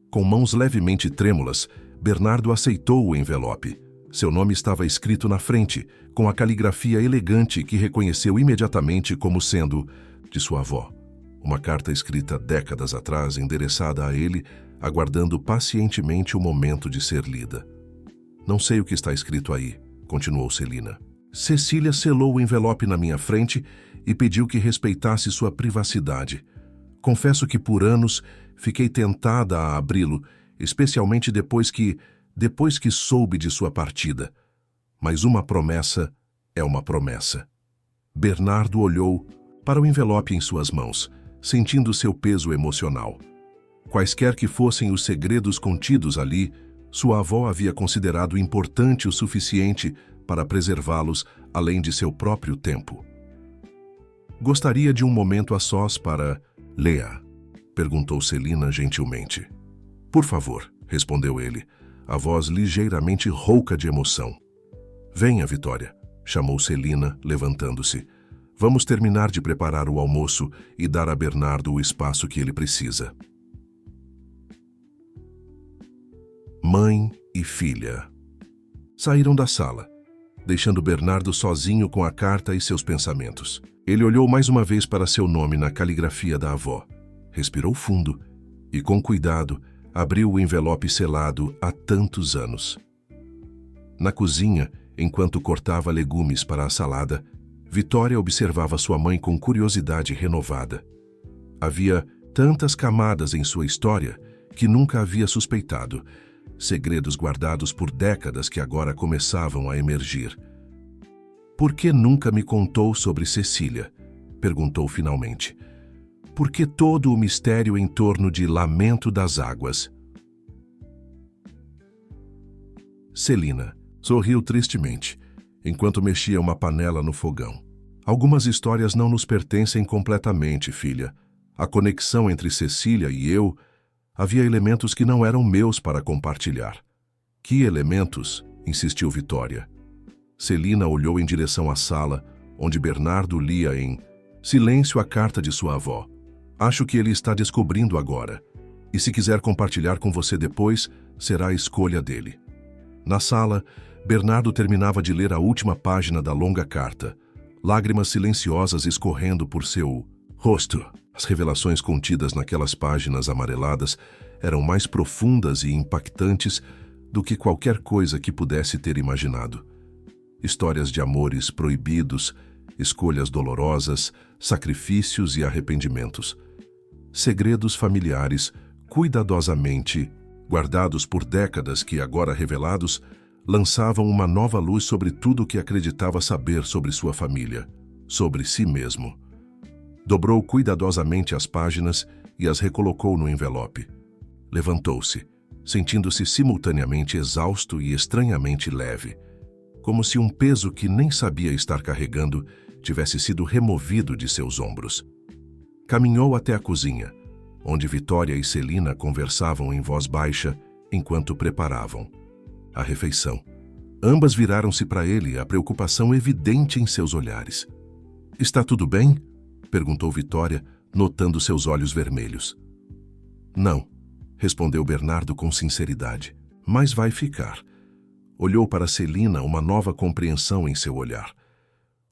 Com mãos levemente trêmulas, Bernardo aceitou o envelope. Seu nome estava escrito na frente, com a caligrafia elegante que reconheceu imediatamente como sendo de sua avó. Uma carta escrita décadas atrás, endereçada a ele, aguardando pacientemente o momento de ser lida. Não sei o que está escrito aí, continuou Celina. Cecília selou o envelope na minha frente e pediu que respeitasse sua privacidade. Confesso que por anos fiquei tentada a abri-lo, especialmente depois que soube de sua partida. Mas uma promessa é uma promessa. Bernardo olhou para o envelope em suas mãos, sentindo seu peso emocional. Quaisquer que fossem os segredos contidos ali, sua avó havia considerado importante o suficiente para preservá-los além de seu próprio tempo. Gostaria de um momento a sós para... Lea, perguntou Celina gentilmente. Por favor, respondeu ele, a voz ligeiramente rouca de emoção. Venha, Vitória, chamou Celina, levantando-se. Vamos terminar de preparar o almoço e dar a Bernardo o espaço que ele precisa. Mãe e filha. Saíram da sala, deixando Bernardo sozinho com a carta e seus pensamentos. Ele olhou mais uma vez para seu nome na caligrafia da avó, respirou fundo e, com cuidado, abriu o envelope selado há tantos anos. Na cozinha, enquanto cortava legumes para a salada, Vitória observava sua mãe com curiosidade renovada. Havia tantas camadas em sua história que nunca havia suspeitado, segredos guardados por décadas que agora começavam a emergir. Por que nunca me contou sobre Cecília? Perguntou finalmente. Por que todo o mistério em torno de Lamento das Águas? Celina sorriu tristemente, enquanto mexia uma panela no fogão. Algumas histórias não nos pertencem completamente, filha. A conexão entre Cecília e eu... Havia elementos que não eram meus para compartilhar. Que elementos? Insistiu Vitória. Celina olhou em direção à sala, onde Bernardo lia em silêncio a carta de sua avó. Acho que ele está descobrindo agora. E se quiser compartilhar com você depois, será a escolha dele. Na sala, Bernardo terminava de ler a última página da longa carta, lágrimas silenciosas escorrendo por seu rosto. As revelações contidas naquelas páginas amareladas eram mais profundas e impactantes do que qualquer coisa que pudesse ter imaginado. Histórias de amores proibidos, escolhas dolorosas, sacrifícios e arrependimentos. Segredos familiares, cuidadosamente guardados por décadas que, agora revelados, lançavam uma nova luz sobre tudo o que acreditava saber sobre sua família, sobre si mesmo. Dobrou cuidadosamente as páginas e as recolocou no envelope. Levantou-se, sentindo-se simultaneamente exausto e estranhamente leve, como se um peso que nem sabia estar carregando tivesse sido removido de seus ombros. Caminhou até a cozinha, onde Vitória e Celina conversavam em voz baixa enquanto preparavam a refeição. Ambas viraram-se para ele, a preocupação evidente em seus olhares. "Está tudo bem?" perguntou Vitória, notando seus olhos vermelhos. "Não", respondeu Bernardo com sinceridade, "mas vai ficar." Olhou para Celina, uma nova compreensão em seu olhar.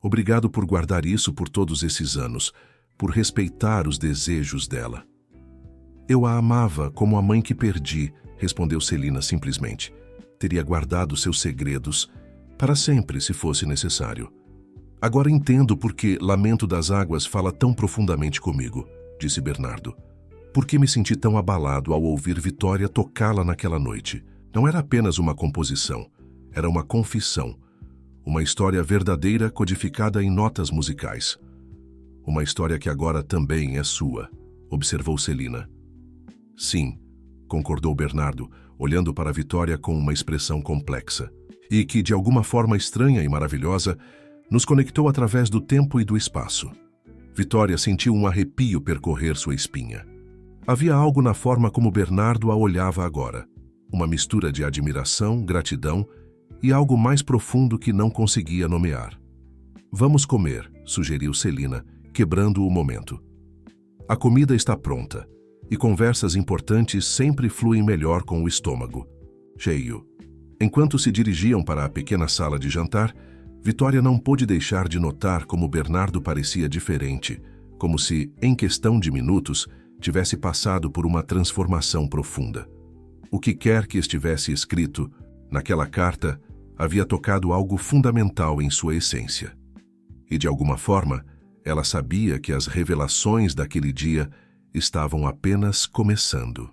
"Obrigado por guardar isso por todos esses anos, por respeitar os desejos dela." "Eu a amava como a mãe que perdi", respondeu Celina simplesmente. "Teria guardado seus segredos para sempre, se fosse necessário." "Agora entendo por que Lamento das Águas fala tão profundamente comigo", disse Bernardo. "Por que me senti tão abalado ao ouvir Vitória tocá-la naquela noite? Não era apenas uma composição, era uma confissão. Uma história verdadeira codificada em notas musicais. Uma história que agora também é sua, observou Celina. Sim, concordou Bernardo, olhando para Vitória com uma expressão complexa, e que, de alguma forma estranha e maravilhosa, nos conectou através do tempo e do espaço. Vitória sentiu um arrepio percorrer sua espinha. Havia algo na forma como Bernardo a olhava agora, uma mistura de admiração, gratidão e algo mais profundo que não conseguia nomear. Vamos comer, sugeriu Celina, quebrando o momento. A comida está pronta, e conversas importantes sempre fluem melhor com o estômago cheio. Enquanto se dirigiam para a pequena sala de jantar, Vitória não pôde deixar de notar como Bernardo parecia diferente, como se, em questão de minutos, tivesse passado por uma transformação profunda. O que quer que estivesse escrito, naquela carta, havia tocado algo fundamental em sua essência. E, de alguma forma, ela sabia que as revelações daquele dia estavam apenas começando.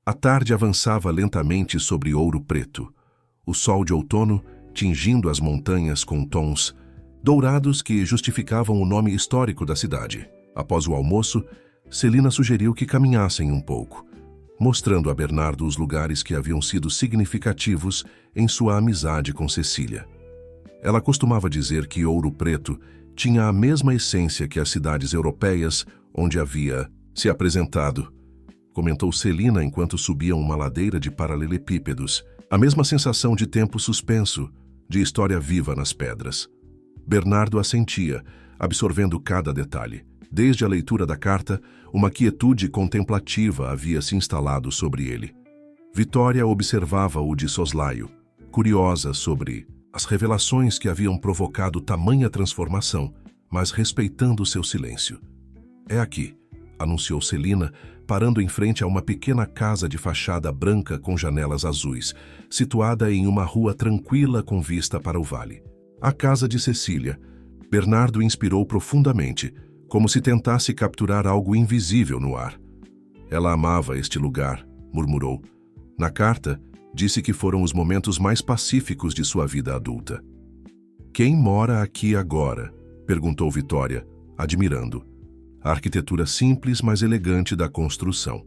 A tarde avançava lentamente sobre Ouro Preto. O sol de outono tingindo as montanhas com tons dourados que justificavam o nome histórico da cidade. Após o almoço, Celina sugeriu que caminhassem um pouco, mostrando a Bernardo os lugares que haviam sido significativos em sua amizade com Cecília. Ela costumava dizer que Ouro Preto tinha a mesma essência que as cidades europeias onde havia se apresentado, comentou Celina enquanto subiam uma ladeira de paralelepípedos, a mesma sensação de tempo suspenso, de história viva nas pedras. Bernardo assentia, absorvendo cada detalhe. Desde a leitura da carta, uma quietude contemplativa havia se instalado sobre ele. Vitória observava-o de soslaio, curiosa sobre as revelações que haviam provocado tamanha transformação, mas respeitando seu silêncio. É aqui, anunciou Celina, parando em frente a uma pequena casa de fachada branca com janelas azuis, situada em uma rua tranquila com vista para o vale. A casa de Cecília. Bernardo inspirou profundamente, como se tentasse capturar algo invisível no ar. Ela amava este lugar, murmurou. Na carta, disse que foram os momentos mais pacíficos de sua vida adulta. Quem mora aqui agora? Perguntou Vitória, admirando. A arquitetura simples, mas elegante da construção.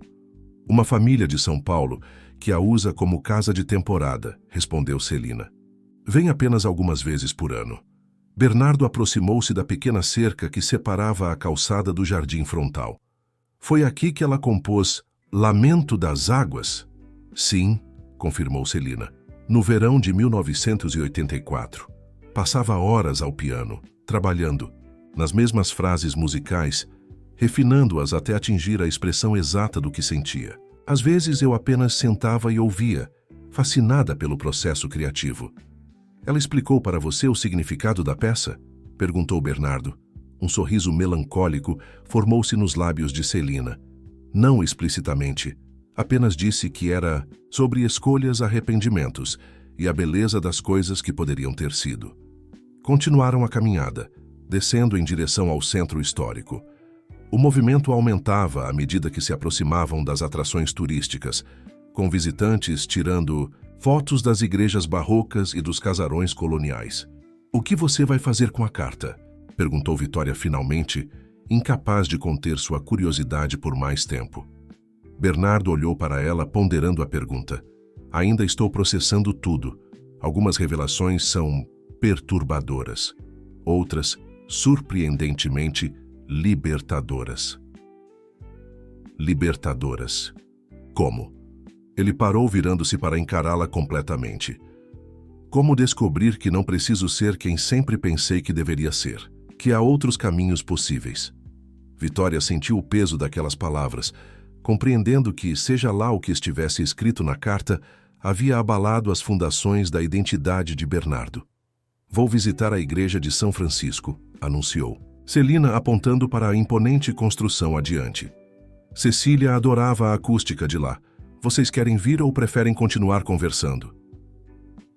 Uma família de São Paulo que a usa como casa de temporada, respondeu Celina. Vem apenas algumas vezes por ano. Bernardo aproximou-se da pequena cerca que separava a calçada do jardim frontal. Foi aqui que ela compôs Lamento das Águas? Sim, confirmou Celina. No verão de 1984. Passava horas ao piano, trabalhando, nas mesmas frases musicais, refinando-as até atingir a expressão exata do que sentia. Às vezes eu apenas sentava e ouvia, fascinada pelo processo criativo. Ela explicou para você o significado da peça? Perguntou Bernardo. Um sorriso melancólico formou-se nos lábios de Celina. Não explicitamente, apenas disse que era sobre escolhas, arrependimentos e a beleza das coisas que poderiam ter sido. Continuaram a caminhada, descendo em direção ao centro histórico. O movimento aumentava à medida que se aproximavam das atrações turísticas, com visitantes tirando fotos das igrejas barrocas e dos casarões coloniais. O que você vai fazer com a carta? Perguntou Vitória finalmente, incapaz de conter sua curiosidade por mais tempo. Bernardo olhou para ela ponderando a pergunta. Ainda estou processando tudo. Algumas revelações são perturbadoras. Outras, surpreendentemente, libertadoras. Libertadoras. Como? Ele parou virando-se para encará-la completamente. Como descobrir que não preciso ser quem sempre pensei que deveria ser? Que há outros caminhos possíveis. Vitória sentiu o peso daquelas palavras, compreendendo que, seja lá o que estivesse escrito na carta, havia abalado as fundações da identidade de Bernardo. Vou visitar a igreja de São Francisco, anunciou. Celina apontando para a imponente construção adiante. Cecília adorava a acústica de lá. Vocês querem vir ou preferem continuar conversando?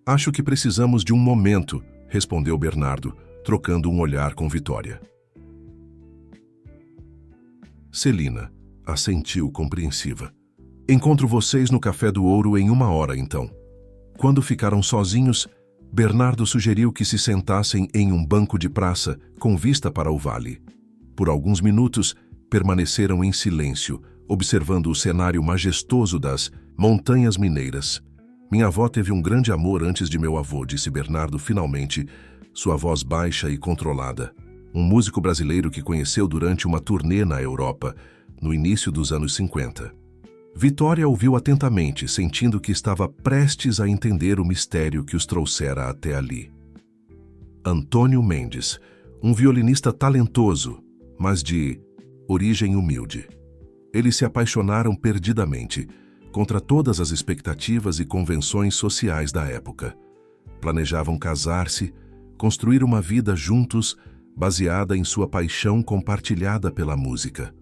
Acho que precisamos de um momento, respondeu Bernardo, trocando um olhar com Vitória. Celina assentiu compreensiva. Encontro vocês no Café do Ouro em 1 hora, então. Quando ficaram sozinhos, Bernardo sugeriu que se sentassem em um banco de praça com vista para o vale. Por alguns minutos, permaneceram em silêncio, observando o cenário majestoso das montanhas mineiras. Minha avó teve um grande amor antes de meu avô, disse Bernardo finalmente, sua voz baixa e controlada. Um músico brasileiro que conheceu durante uma turnê na Europa, no início dos anos 50. Vitória ouviu atentamente, sentindo que estava prestes a entender o mistério que os trouxera até ali. Antônio Mendes, um violinista talentoso, mas de origem humilde. Eles se apaixonaram perdidamente, contra todas as expectativas e convenções sociais da época. Planejavam casar-se, construir uma vida juntos, baseada em sua paixão compartilhada pela música.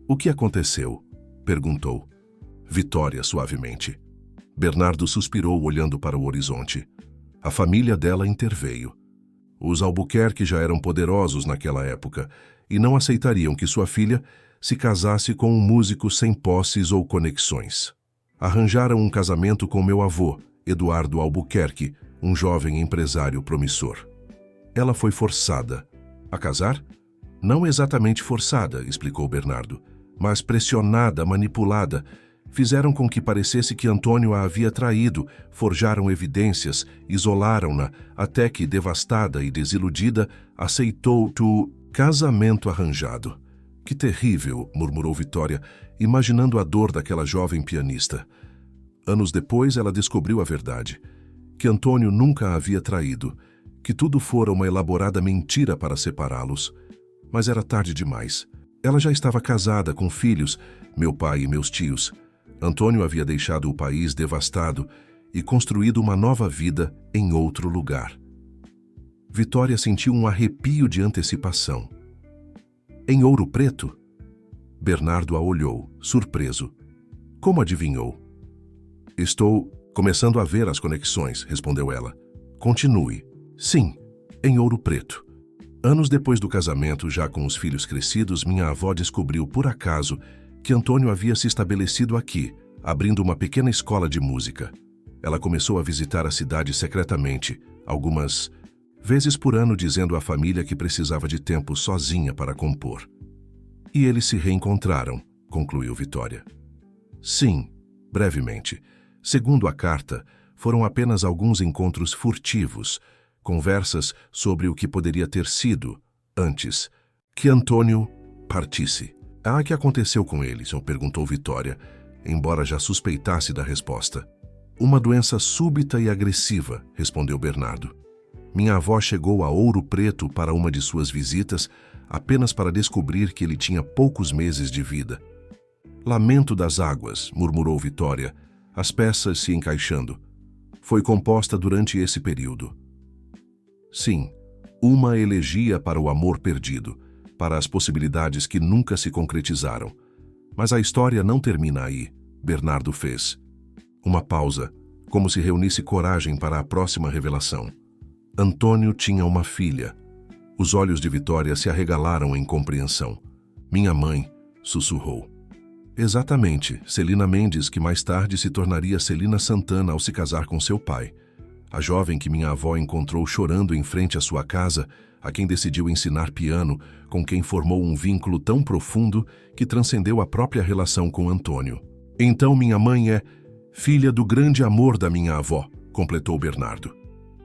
"O que aconteceu?" perguntou. Vitória suavemente. Bernardo suspirou olhando para o horizonte. A família dela interveio. Os Albuquerque já eram poderosos naquela época e não aceitariam que sua filha se casasse com um músico sem posses ou conexões. Arranjaram um casamento com meu avô, Eduardo Albuquerque, um jovem empresário promissor. Ela foi forçada a casar? Não exatamente forçada, explicou Bernardo, mas pressionada, manipulada. Fizeram com que parecesse que Antônio a havia traído, forjaram evidências, isolaram-na, até que, devastada e desiludida, aceitou o casamento arranjado. "Que terrível", murmurou Vitória, imaginando a dor daquela jovem pianista. Anos depois, ela descobriu a verdade, que Antônio nunca a havia traído, que tudo fora uma elaborada mentira para separá-los. Mas era tarde demais. Ela já estava casada, com filhos, meu pai e meus tios. Antônio havia deixado o país devastado e construído uma nova vida em outro lugar. Vitória sentiu um arrepio de antecipação. "Em Ouro Preto?" Bernardo a olhou, surpreso. "Como adivinhou?" "Estou começando a ver as conexões", respondeu ela. "Continue." "Sim, em Ouro Preto." Anos depois do casamento, já com os filhos crescidos, minha avó descobriu, por acaso, que Antônio havia se estabelecido aqui, abrindo uma pequena escola de música. Ela começou a visitar a cidade secretamente, algumas vezes por ano, dizendo à família que precisava de tempo sozinha para compor. "E eles se reencontraram", concluiu Vitória. "Sim, brevemente. Segundo a carta, foram apenas alguns encontros furtivos, conversas sobre o que poderia ter sido, antes que Antônio partisse." "Ah, que aconteceu com eles?" perguntou Vitória, embora já suspeitasse da resposta. "Uma doença súbita e agressiva", respondeu Bernardo. "Minha avó chegou a Ouro Preto para uma de suas visitas apenas para descobrir que ele tinha poucos meses de vida." "Lamento das Águas", murmurou Vitória, as peças se encaixando. "Foi composta durante esse período." "Sim, uma elegia para o amor perdido, para as possibilidades que nunca se concretizaram. Mas a história não termina aí", Bernardo fez. Uma pausa, como se reunisse coragem para a próxima revelação. Antônio tinha uma filha. Os olhos de Vitória se arregalaram em compreensão. "Minha mãe", sussurrou. "Exatamente, Celina Mendes, que mais tarde se tornaria Celina Santana ao se casar com seu pai. A jovem que minha avó encontrou chorando em frente à sua casa, a quem decidiu ensinar piano, com quem formou um vínculo tão profundo que transcendeu a própria relação com Antônio. Então minha mãe é filha do grande amor da minha avó", completou Bernardo.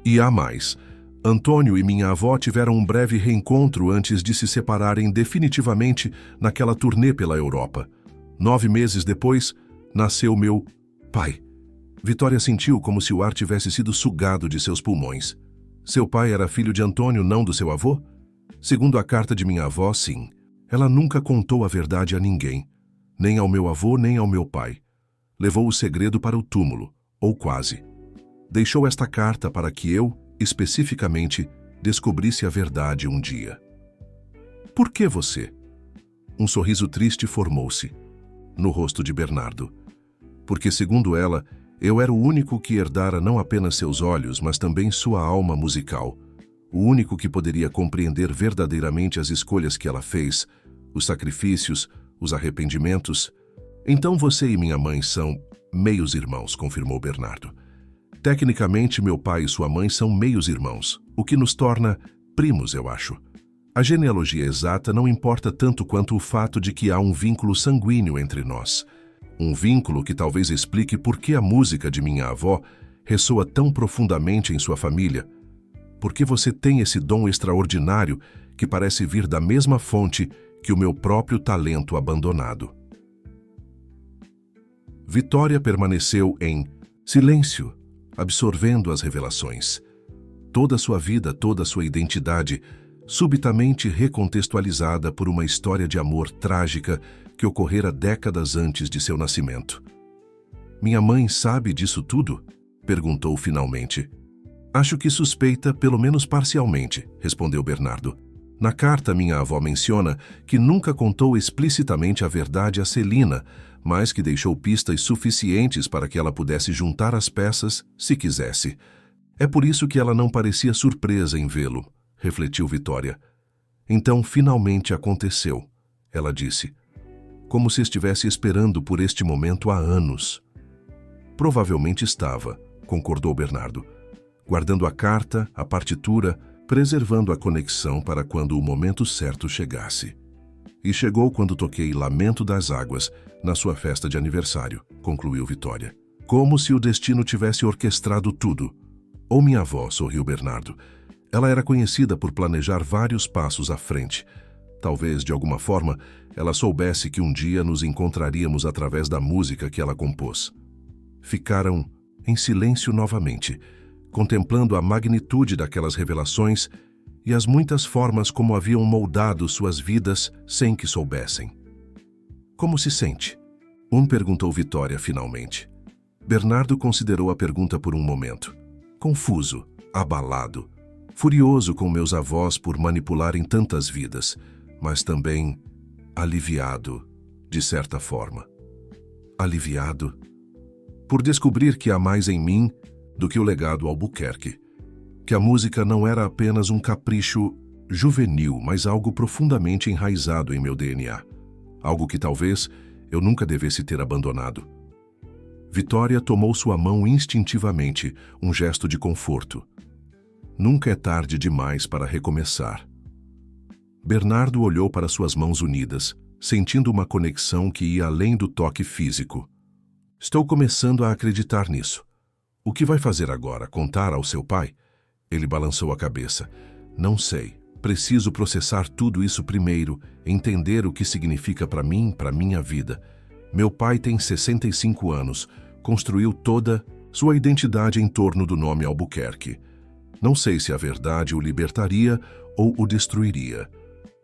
"E há mais. Antônio e minha avó tiveram um breve reencontro antes de se separarem definitivamente naquela turnê pela Europa. 9 meses depois, nasceu meu pai." Vitória sentiu como se o ar tivesse sido sugado de seus pulmões. "Seu pai era filho de Antônio, não do seu avô?" "Segundo a carta de minha avó, sim. Ela nunca contou a verdade a ninguém, nem ao meu avô, nem ao meu pai. Levou o segredo para o túmulo, ou quase. Deixou esta carta para que eu, especificamente, descobrisse a verdade um dia." "Por que você?" Um sorriso triste formou-se no rosto de Bernardo. "Porque, segundo ela, eu era o único que herdara não apenas seus olhos, mas também sua alma musical. O único que poderia compreender verdadeiramente as escolhas que ela fez, os sacrifícios, os arrependimentos. Então você e minha mãe são meios irmãos", confirmou Bernardo. Tecnicamente, meu pai e sua mãe são meios irmãos, o que nos torna primos, eu acho. A genealogia exata não importa tanto quanto o fato de que há um vínculo sanguíneo entre nós. Um vínculo que talvez explique por que a música de minha avó ressoa tão profundamente em sua família. Porque você tem esse dom extraordinário que parece vir da mesma fonte que o meu próprio talento abandonado. Vitória permaneceu em silêncio, absorvendo as revelações. Toda sua vida, toda sua identidade, subitamente recontextualizada por uma história de amor trágica que ocorrera décadas antes de seu nascimento. Minha mãe sabe disso tudo? Perguntou finalmente. Acho que suspeita, pelo menos parcialmente, respondeu Bernardo. Na carta, minha avó menciona que nunca contou explicitamente a verdade a Celina, mas que deixou pistas suficientes para que ela pudesse juntar as peças, se quisesse. É por isso que ela não parecia surpresa em vê-lo, refletiu Vitória. Então, finalmente aconteceu, ela disse, como se estivesse esperando por este momento há anos. Provavelmente estava, concordou Bernardo, guardando a carta, a partitura, preservando a conexão para quando o momento certo chegasse. E chegou quando toquei Lamento das Águas na sua festa de aniversário, concluiu Vitória. Como se o destino tivesse orquestrado tudo. Ou minha avó, sorriu Bernardo. Ela era conhecida por planejar vários passos à frente. Talvez, de alguma forma, ela soubesse que um dia nos encontraríamos através da música que ela compôs. Ficaram em silêncio novamente, contemplando a magnitude daquelas revelações e as muitas formas como haviam moldado suas vidas sem que soubessem. Como se sente? Perguntou Vitória finalmente. Bernardo considerou a pergunta por um momento. Confuso, abalado, furioso com meus avós por manipularem tantas vidas, mas também aliviado, de certa forma. Aliviado? Por descobrir que há mais em mim do que o legado Albuquerque. Que a música não era apenas um capricho juvenil, mas algo profundamente enraizado em meu DNA. Algo que talvez eu nunca devesse ter abandonado. Vitória tomou sua mão instintivamente, um gesto de conforto. Nunca é tarde demais para recomeçar. Bernardo olhou para suas mãos unidas, sentindo uma conexão que ia além do toque físico. Estou começando a acreditar nisso. O que vai fazer agora? Contar ao seu pai? Ele balançou a cabeça. Não sei. Preciso processar tudo isso primeiro, entender o que significa para mim, para minha vida. Meu pai tem 65 anos, construiu toda sua identidade em torno do nome Albuquerque. Não sei se a verdade o libertaria ou o destruiria.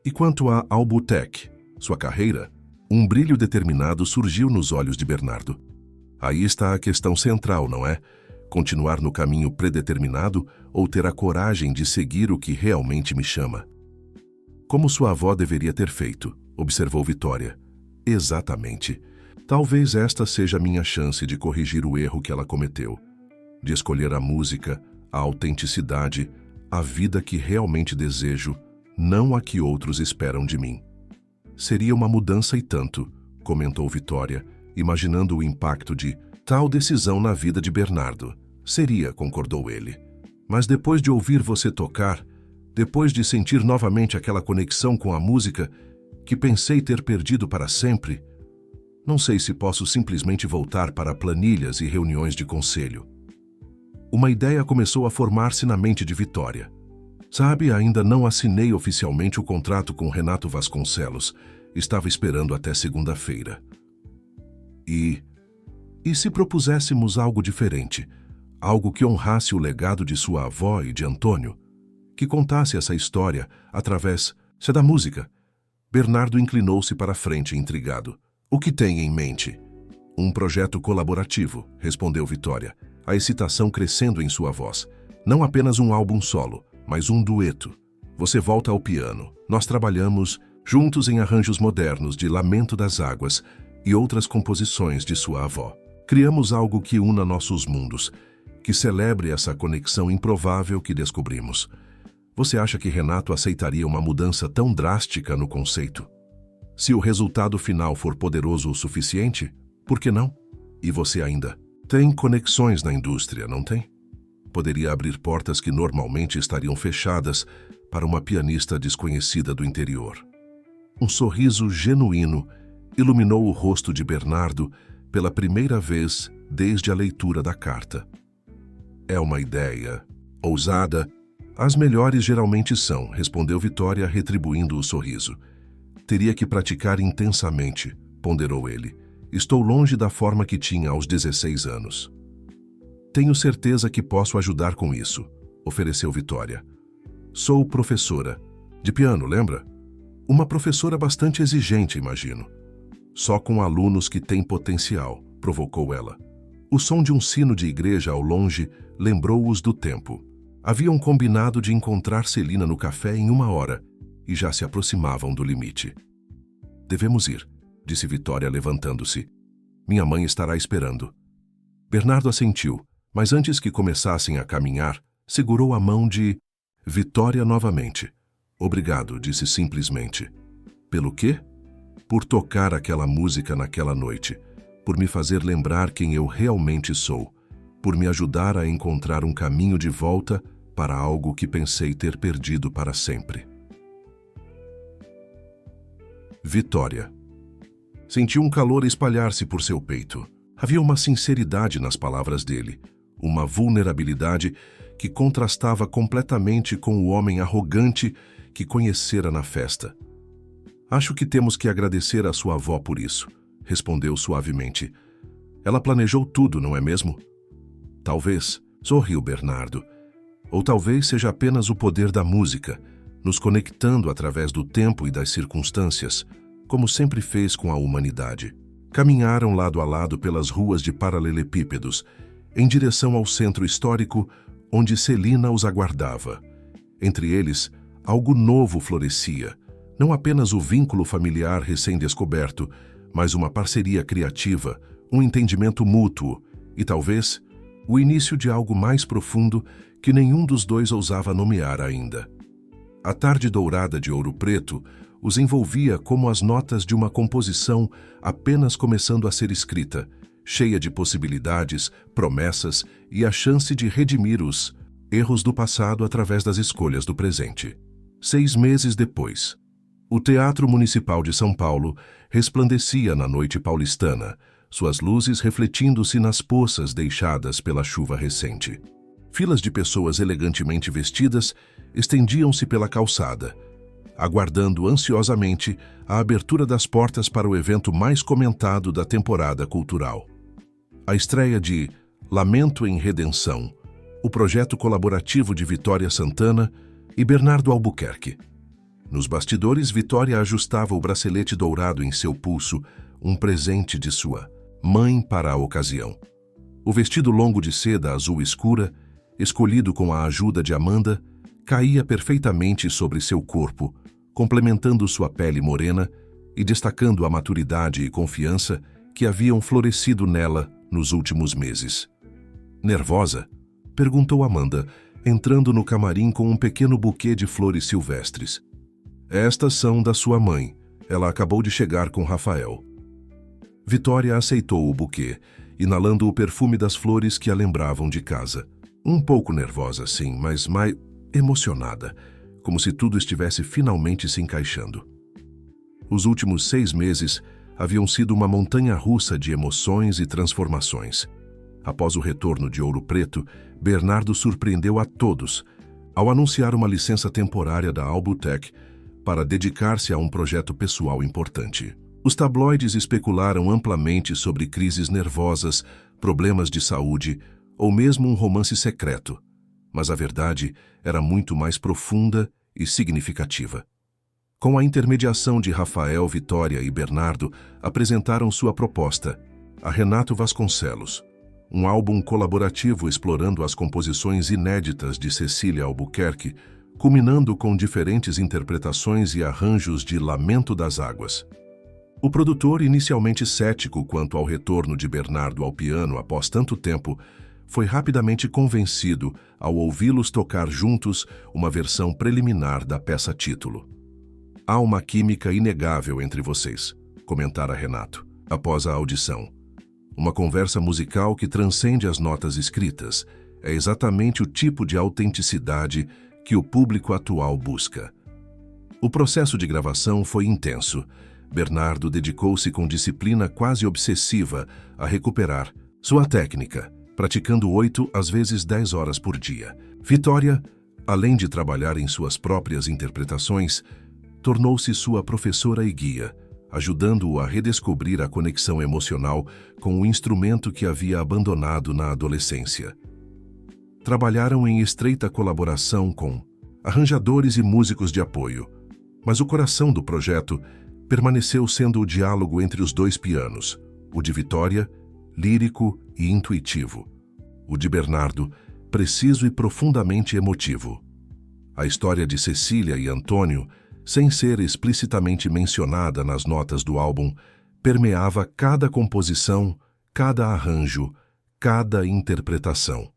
E quanto a Albutech, sua carreira? Um brilho determinado surgiu nos olhos de Bernardo. Aí está a questão central, não é? Continuar no caminho predeterminado ou ter a coragem de seguir o que realmente me chama? Como sua avó deveria ter feito, observou Vitória. Exatamente. Talvez esta seja a minha chance de corrigir o erro que ela cometeu. De escolher a música, a autenticidade, a vida que realmente desejo, não a que outros esperam de mim. Seria uma mudança e tanto, comentou Vitória, imaginando o impacto de tal decisão na vida de Bernardo. Seria, concordou ele. Mas depois de ouvir você tocar, depois de sentir novamente aquela conexão com a música que pensei ter perdido para sempre, não sei se posso simplesmente voltar para planilhas e reuniões de conselho. Uma ideia começou a formar-se na mente de Vitória. Sabe, ainda não assinei oficialmente o contrato com Renato Vasconcelos. Estava esperando até segunda-feira. E se propuséssemos algo diferente? Algo que honrasse o legado de sua avó e de Antônio? Que contasse essa história através da música? Bernardo inclinou-se para a frente, intrigado. O que tem em mente? Um projeto colaborativo, respondeu Vitória, a excitação crescendo em sua voz. Não apenas um álbum solo, mas um dueto. Você volta ao piano. Nós trabalhamos juntos em arranjos modernos de Lamento das Águas e outras composições de sua avó. Criamos algo que una nossos mundos, que celebre essa conexão improvável que descobrimos. Você acha que Renato aceitaria uma mudança tão drástica no conceito? Se o resultado final for poderoso o suficiente, por que não? E você ainda Tem conexões na indústria, não tem? Poderia abrir portas que normalmente estariam fechadas para uma pianista desconhecida do interior. Um sorriso genuíno iluminou o rosto de Bernardo pela primeira vez desde a leitura da carta. É uma ideia ousada. As melhores geralmente são, respondeu Vitória, retribuindo o sorriso. Teria que praticar intensamente, ponderou ele. Estou longe da forma que tinha aos 16 anos. Tenho certeza que posso ajudar com isso, ofereceu Vitória. Sou professora. De piano, lembra? Uma professora bastante exigente, imagino. Só com alunos que têm potencial, provocou ela. O som de um sino de igreja ao longe lembrou-os do tempo. Haviam combinado de encontrar Celina no café em 1 hora e já se aproximavam do limite. Devemos ir, disse Vitória, levantando-se. Minha mãe estará esperando. Bernardo assentiu, mas antes que começassem a caminhar, segurou a mão de Vitória novamente. Obrigado, disse simplesmente. Pelo quê? Por tocar aquela música naquela noite, por me fazer lembrar quem eu realmente sou, por me ajudar a encontrar um caminho de volta para algo que pensei ter perdido para sempre. Vitória. Sentiu um calor espalhar-se por seu peito. Havia uma sinceridade nas palavras dele, uma vulnerabilidade que contrastava completamente com o homem arrogante que conhecera na festa. Acho que temos que agradecer a sua avó por isso, respondeu suavemente. Ela planejou tudo, não é mesmo? Talvez, sorriu Bernardo. Ou talvez seja apenas o poder da música, nos conectando através do tempo e das circunstâncias, como sempre fez com a humanidade. Caminharam lado a lado pelas ruas de paralelepípedos, em direção ao centro histórico, onde Celina os aguardava. Entre eles, algo novo florescia, não apenas o vínculo familiar recém-descoberto, mas uma parceria criativa, um entendimento mútuo e, talvez, o início de algo mais profundo que nenhum dos dois ousava nomear ainda. A tarde dourada de Ouro Preto os envolvia como as notas de uma composição apenas começando a ser escrita, cheia de possibilidades, promessas e a chance de redimir os erros do passado através das escolhas do presente. 6 meses depois, o Teatro Municipal de São Paulo resplandecia na noite paulistana, suas luzes refletindo-se nas poças deixadas pela chuva recente. Filas de pessoas elegantemente vestidas estendiam-se pela calçada, aguardando ansiosamente a abertura das portas para o evento mais comentado da temporada cultural. A estreia de Lamento em Redenção, o projeto colaborativo de Vitória Santana e Bernardo Albuquerque. Nos bastidores, Vitória ajustava o bracelete dourado em seu pulso, um presente de sua mãe para a ocasião. O vestido longo de seda azul escura, escolhido com a ajuda de Amanda, caía perfeitamente sobre seu corpo, complementando sua pele morena e destacando a maturidade e confiança que haviam florescido nela nos últimos meses. Nervosa? Perguntou Amanda, entrando no camarim com um pequeno buquê de flores silvestres. Estas são da sua mãe. Ela acabou de chegar com Rafael. Vitória aceitou o buquê, inalando o perfume das flores que a lembravam de casa. Um pouco nervosa, sim, mas mais emocionada, como se tudo estivesse finalmente se encaixando. Os últimos 6 meses haviam sido uma montanha-russa de emoções e transformações. Após o retorno de Ouro Preto, Bernardo surpreendeu a todos ao anunciar uma licença temporária da Albutech para dedicar-se a um projeto pessoal importante. Os tabloides especularam amplamente sobre crises nervosas, problemas de saúde ou mesmo um romance secreto, mas a verdade era muito mais profunda e significativa. Com a intermediação de Rafael, Vitória e Bernardo, apresentaram sua proposta a Renato Vasconcelos, um álbum colaborativo explorando as composições inéditas de Cecília Albuquerque, culminando com diferentes interpretações e arranjos de Lamento das Águas. O produtor, inicialmente cético quanto ao retorno de Bernardo ao piano após tanto tempo, foi rapidamente convencido ao ouvi-los tocar juntos uma versão preliminar da peça-título. Há uma química inegável entre vocês, comentara Renato, após a audição. Uma conversa musical que transcende as notas escritas. É exatamente o tipo de autenticidade que o público atual busca. O processo de gravação foi intenso. Bernardo dedicou-se com disciplina quase obsessiva a recuperar sua técnica, praticando 8 às vezes 10 horas por dia. Vitória, além de trabalhar em suas próprias interpretações, tornou-se sua professora e guia, ajudando-o a redescobrir a conexão emocional com o instrumento que havia abandonado na adolescência. Trabalharam em estreita colaboração com arranjadores e músicos de apoio, mas o coração do projeto permaneceu sendo o diálogo entre os dois pianos, o de Vitória, lírico e intuitivo, o de Bernardo, preciso e profundamente emotivo. A história de Cecília e Antônio, sem ser explicitamente mencionada nas notas do álbum, permeava cada composição, cada arranjo, cada interpretação.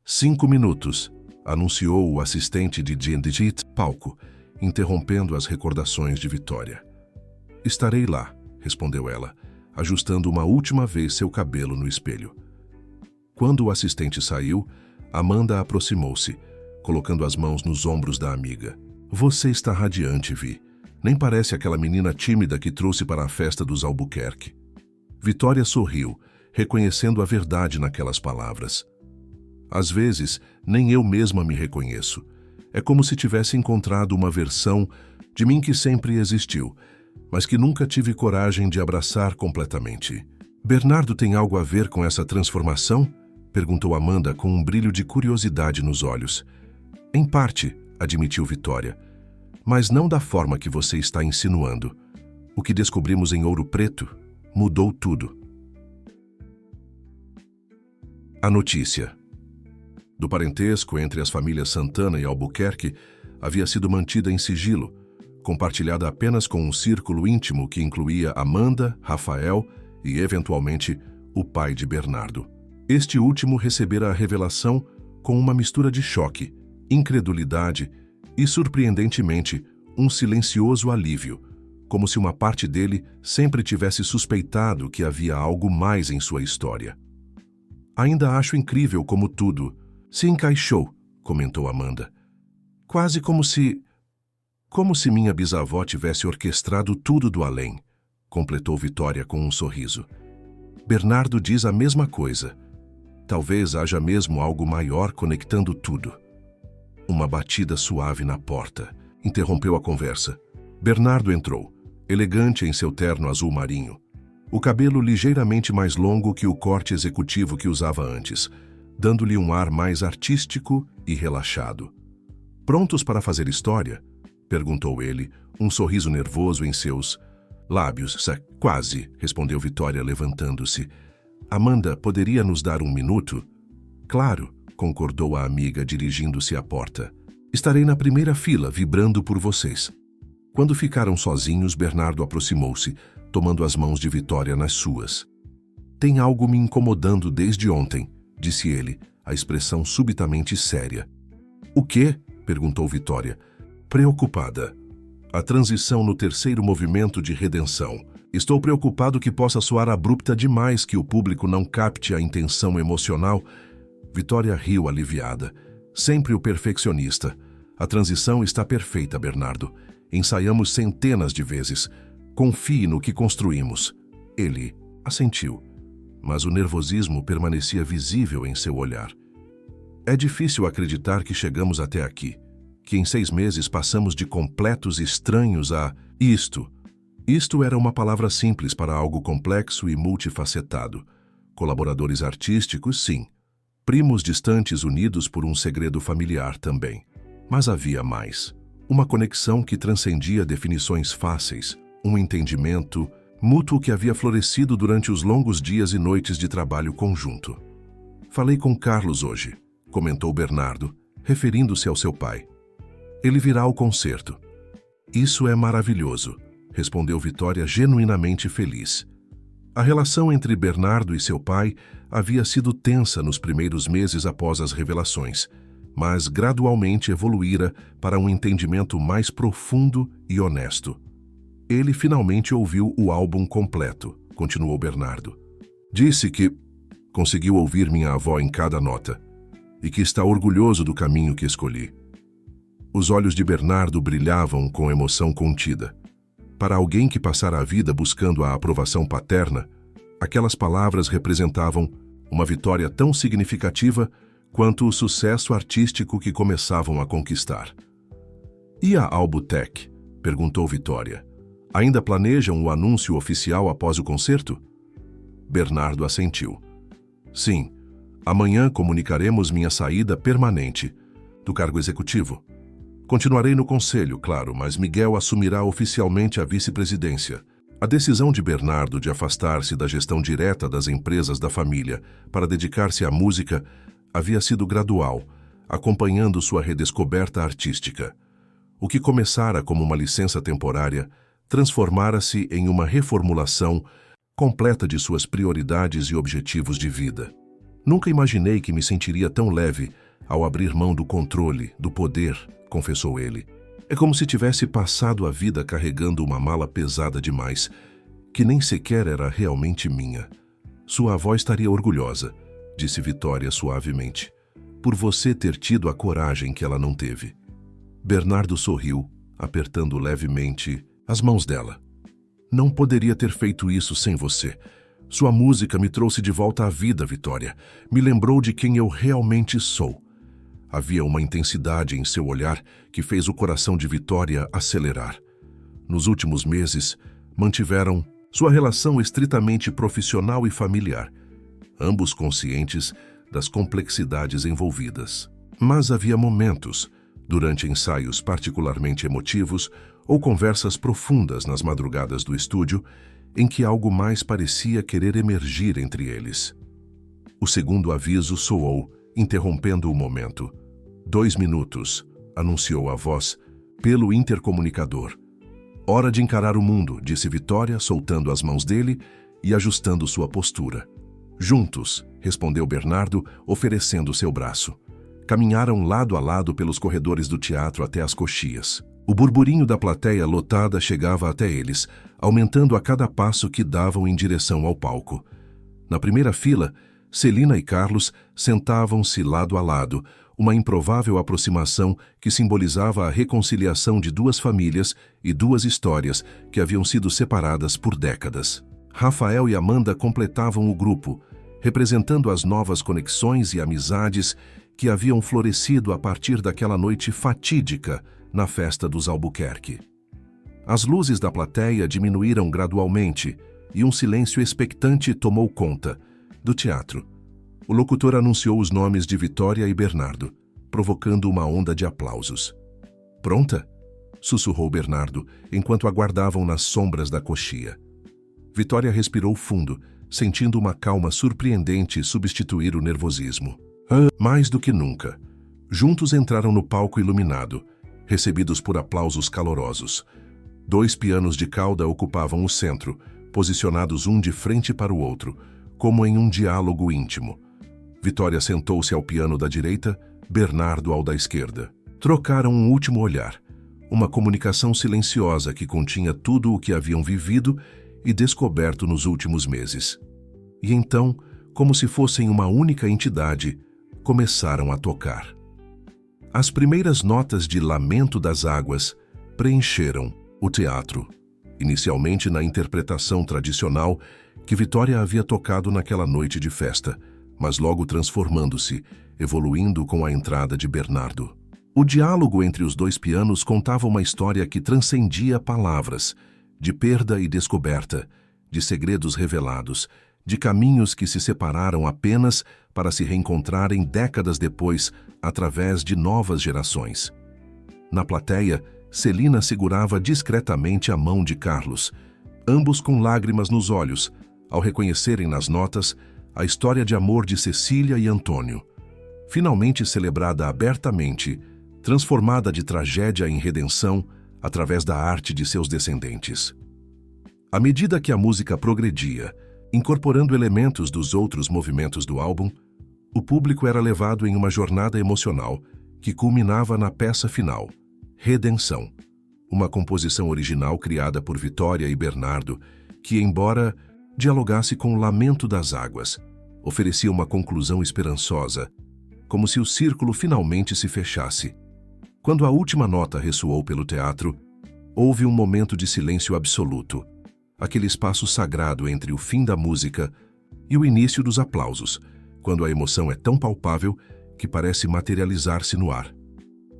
5 minutos, anunciou o assistente de Digit palco, interrompendo as recordações de Vitória. Estarei lá, respondeu ela, ajustando uma última vez seu cabelo no espelho. Quando o assistente saiu, Amanda aproximou-se, colocando as mãos nos ombros da amiga. Você está radiante, Vi. Nem parece aquela menina tímida que trouxe para a festa dos Albuquerque. Vitória sorriu, reconhecendo a verdade naquelas palavras. Às vezes, nem eu mesma me reconheço. É como se tivesse encontrado uma versão de mim que sempre existiu, mas que nunca tive coragem de abraçar completamente. Bernardo tem algo a ver com essa transformação? Perguntou Amanda com um brilho de curiosidade nos olhos. Em parte, admitiu Vitória, mas não da forma que você está insinuando. O que descobrimos em Ouro Preto mudou tudo. A notícia do parentesco entre as famílias Santana e Albuquerque havia sido mantida em sigilo, compartilhada apenas com um círculo íntimo que incluía Amanda, Rafael e, eventualmente, o pai de Bernardo. Este último recebera a revelação com uma mistura de choque, incredulidade e, surpreendentemente, um silencioso alívio, como se uma parte dele sempre tivesse suspeitado que havia algo mais em sua história. Ainda acho incrível como tudo se encaixou, comentou Amanda. Quase como se minha bisavó tivesse orquestrado tudo do além, completou Vitória com um sorriso. Bernardo diz a mesma coisa. Talvez haja mesmo algo maior conectando tudo. Uma batida suave na porta interrompeu a conversa. Bernardo entrou, elegante em seu terno azul marinho, o cabelo ligeiramente mais longo que o corte executivo que usava antes, dando-lhe um ar mais artístico e relaxado. Prontos para fazer história? Perguntou ele, um sorriso nervoso em seus lábios. Quase, respondeu Vitória, levantando-se. Amanda, poderia nos dar um minuto? Claro, concordou a amiga, dirigindo-se à porta. Estarei na primeira fila, vibrando por vocês. Quando ficaram sozinhos, Bernardo aproximou-se, tomando as mãos de Vitória nas suas. Tem algo me incomodando desde ontem, disse ele, a expressão subitamente séria. O quê? Perguntou Vitória, preocupada. A transição no terceiro movimento de redenção. Estou preocupado que possa soar abrupta demais, que o público não capte a intenção emocional. Vitória riu aliviada. Sempre o perfeccionista. A transição está perfeita, Bernardo. Ensaiamos centenas de vezes. Confie no que construímos. Ele assentiu, mas o nervosismo permanecia visível em seu olhar. É difícil acreditar que chegamos até aqui, que em 6 meses passamos de completos estranhos a isto. Isto era uma palavra simples para algo complexo e multifacetado. Colaboradores artísticos, sim. Primos distantes unidos por um segredo familiar também. Mas havia mais. Uma conexão que transcendia definições fáceis, um entendimento mútuo que havia florescido durante os longos dias e noites de trabalho conjunto. Falei com Carlos hoje, comentou Bernardo, referindo-se ao seu pai. Ele virá ao concerto. Isso é maravilhoso, respondeu Vitória, genuinamente feliz. A relação entre Bernardo e seu pai havia sido tensa nos primeiros meses após as revelações, mas gradualmente evoluíra para um entendimento mais profundo e honesto. Ele finalmente ouviu o álbum completo, continuou Bernardo. Disse que conseguiu ouvir minha avó em cada nota e que está orgulhoso do caminho que escolhi. Os olhos de Bernardo brilhavam com emoção contida. Para alguém que passara a vida buscando a aprovação paterna, aquelas palavras representavam uma vitória tão significativa quanto o sucesso artístico que começavam a conquistar. "E a Albutech?", perguntou Vitória. "Ainda planejam o anúncio oficial após o concerto?" Bernardo assentiu. "Sim, amanhã comunicaremos minha saída permanente do cargo executivo. Continuarei no conselho, claro, mas Miguel assumirá oficialmente a vice-presidência." A decisão de Bernardo de afastar-se da gestão direta das empresas da família para dedicar-se à música havia sido gradual, acompanhando sua redescoberta artística. O que começara como uma licença temporária transformara-se em uma reformulação completa de suas prioridades e objetivos de vida. "Nunca imaginei que me sentiria tão leve ao abrir mão do controle, do poder", confessou ele. "É como se tivesse passado a vida carregando uma mala pesada demais, que nem sequer era realmente minha." "Sua avó estaria orgulhosa", disse Vitória suavemente, "por você ter tido a coragem que ela não teve." Bernardo sorriu, apertando levemente as mãos dela. "Não poderia ter feito isso sem você. Sua música me trouxe de volta à vida, Vitória. Me lembrou de quem eu realmente sou." Havia uma intensidade em seu olhar que fez o coração de Vitória acelerar. Nos últimos meses, mantiveram sua relação estritamente profissional e familiar, ambos conscientes das complexidades envolvidas. Mas havia momentos, durante ensaios particularmente emotivos ou conversas profundas nas madrugadas do estúdio, em que algo mais parecia querer emergir entre eles. O segundo aviso soou, interrompendo o momento. 2 minutos, anunciou a voz pelo intercomunicador. "Hora de encarar o mundo", disse Vitória, soltando as mãos dele e ajustando sua postura. "Juntos", respondeu Bernardo, oferecendo seu braço. Caminharam lado a lado pelos corredores do teatro até as coxias. O burburinho da plateia lotada chegava até eles, aumentando a cada passo que davam em direção ao palco. Na primeira fila, Celina e Carlos sentavam-se lado a lado, uma improvável aproximação que simbolizava a reconciliação de duas famílias e duas histórias que haviam sido separadas por décadas. Rafael e Amanda completavam o grupo, representando as novas conexões e amizades que haviam florescido a partir daquela noite fatídica na festa dos Albuquerque. As luzes da plateia diminuíram gradualmente e um silêncio expectante tomou conta do teatro. O locutor anunciou os nomes de Vitória e Bernardo, provocando uma onda de aplausos. "Pronta?", sussurrou Bernardo, enquanto aguardavam nas sombras da coxia. Vitória respirou fundo, sentindo uma calma surpreendente substituir o nervosismo. Mais do que nunca. Juntos entraram no palco iluminado, recebidos por aplausos calorosos. 2 pianos de cauda ocupavam o centro, posicionados um de frente para o outro, como em um diálogo íntimo. Vitória sentou-se ao piano da direita, Bernardo ao da esquerda. Trocaram um último olhar, uma comunicação silenciosa que continha tudo o que haviam vivido e descoberto nos últimos meses. E então, como se fossem uma única entidade, começaram a tocar. As primeiras notas de Lamento das Águas preencheram o teatro, inicialmente na interpretação tradicional que Vitória havia tocado naquela noite de festa, mas logo transformando-se, evoluindo com a entrada de Bernardo. O diálogo entre os 2 pianos contava uma história que transcendia palavras, de perda e descoberta, de segredos revelados, de caminhos que se separaram apenas para se reencontrarem décadas depois, através de novas gerações. Na plateia, Celina segurava discretamente a mão de Carlos, ambos com lágrimas nos olhos, ao reconhecerem nas notas a história de amor de Cecília e Antônio, finalmente celebrada abertamente, transformada de tragédia em redenção através da arte de seus descendentes. À medida que a música progredia, incorporando elementos dos outros movimentos do álbum, o público era levado em uma jornada emocional que culminava na peça final, Redenção, uma composição original criada por Vitória e Bernardo, que, embora dialogasse com o lamento das águas, oferecia uma conclusão esperançosa, como se o círculo finalmente se fechasse. Quando a última nota ressoou pelo teatro, houve um momento de silêncio absoluto, aquele espaço sagrado entre o fim da música e o início dos aplausos, quando a emoção é tão palpável que parece materializar-se no ar.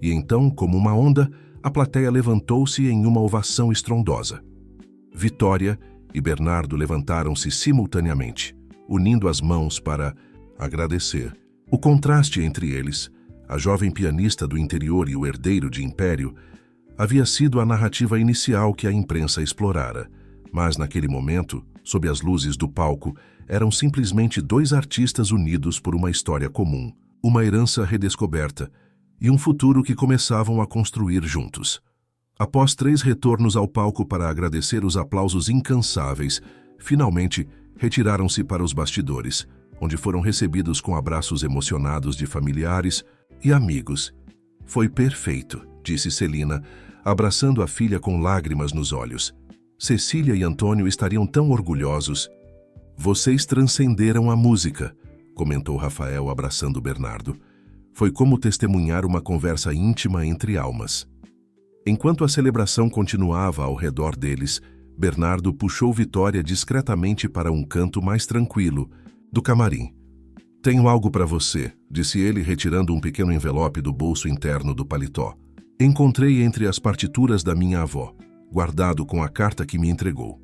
E então, como uma onda, a plateia levantou-se em uma ovação estrondosa. Vitória e Bernardo levantaram-se simultaneamente, unindo as mãos para agradecer. O contraste entre eles, a jovem pianista do interior e o herdeiro de império, havia sido a narrativa inicial que a imprensa explorara, mas naquele momento, sob as luzes do palco, eram simplesmente dois artistas unidos por uma história comum, uma herança redescoberta e um futuro que começavam a construir juntos. Após 3 retornos ao palco para agradecer os aplausos incansáveis, finalmente retiraram-se para os bastidores, onde foram recebidos com abraços emocionados de familiares e amigos. Foi perfeito, disse Celina, abraçando a filha com lágrimas nos olhos. Cecília e Antônio estariam tão orgulhosos. Vocês transcenderam a música, comentou Rafael abraçando Bernardo. Foi como testemunhar uma conversa íntima entre almas. Enquanto a celebração continuava ao redor deles, Bernardo puxou Vitória discretamente para um canto mais tranquilo, do camarim. Tenho algo para você, disse ele retirando um pequeno envelope do bolso interno do paletó. Encontrei entre as partituras da minha avó, guardado com a carta que me entregou.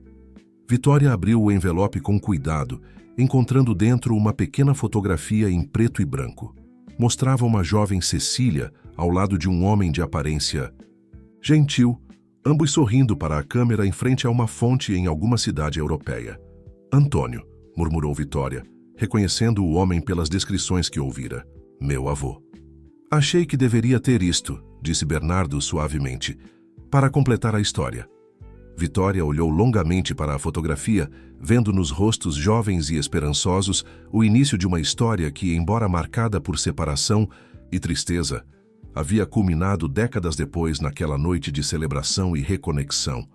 Vitória abriu o envelope com cuidado, encontrando dentro uma pequena fotografia em preto e branco. Mostrava uma jovem Cecília ao lado de um homem de aparência gentil, ambos sorrindo para a câmera em frente a uma fonte em alguma cidade europeia. Antônio, murmurou Vitória, reconhecendo o homem pelas descrições que ouvira. Meu avô. Achei que deveria ter isto, disse Bernardo suavemente, para completar a história. Vitória olhou longamente para a fotografia, vendo nos rostos jovens e esperançosos o início de uma história que, embora marcada por separação e tristeza, havia culminado décadas depois naquela noite de celebração e reconexão.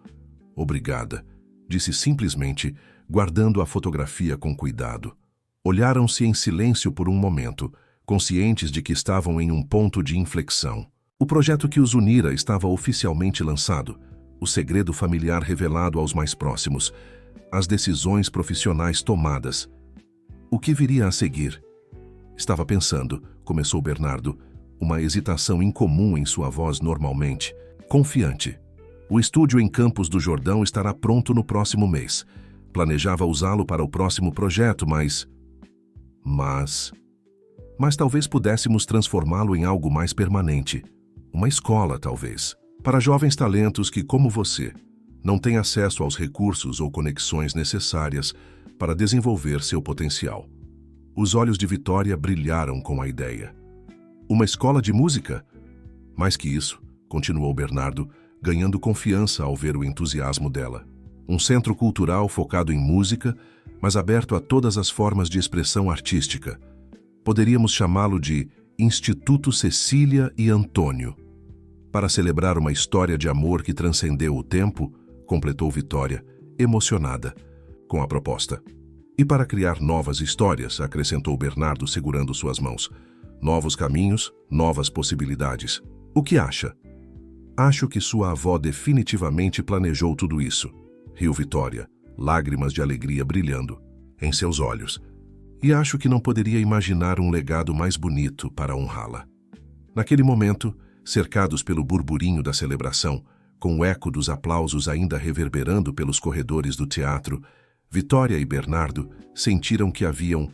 Obrigada, disse simplesmente, guardando a fotografia com cuidado. Olharam-se em silêncio por um momento, conscientes de que estavam em um ponto de inflexão. O projeto que os unira estava oficialmente lançado, o segredo familiar revelado aos mais próximos, as decisões profissionais tomadas. O que viria a seguir? Estava pensando, começou Bernardo, uma hesitação incomum em sua voz normalmente, confiante. O estúdio em Campos do Jordão estará pronto no próximo mês. Planejava usá-lo para o próximo projeto, mas talvez pudéssemos transformá-lo em algo mais permanente. Uma escola, talvez, para jovens talentos que, como você, não têm acesso aos recursos ou conexões necessárias para desenvolver seu potencial. Os olhos de Vitória brilharam com a ideia. Uma escola de música? Mais que isso, continuou Bernardo, ganhando confiança ao ver o entusiasmo dela. Um centro cultural focado em música, mas aberto a todas as formas de expressão artística. Poderíamos chamá-lo de Instituto Cecília e Antônio. Para celebrar uma história de amor que transcendeu o tempo, completou Vitória, emocionada, com a proposta. E para criar novas histórias, acrescentou Bernardo segurando suas mãos. Novos caminhos, novas possibilidades. O que acha? Acho que sua avó definitivamente planejou tudo isso. Riu Vitória, lágrimas de alegria brilhando em seus olhos. E acho que não poderia imaginar um legado mais bonito para honrá-la. Naquele momento, cercados pelo burburinho da celebração, com o eco dos aplausos ainda reverberando pelos corredores do teatro, Vitória e Bernardo sentiram que haviam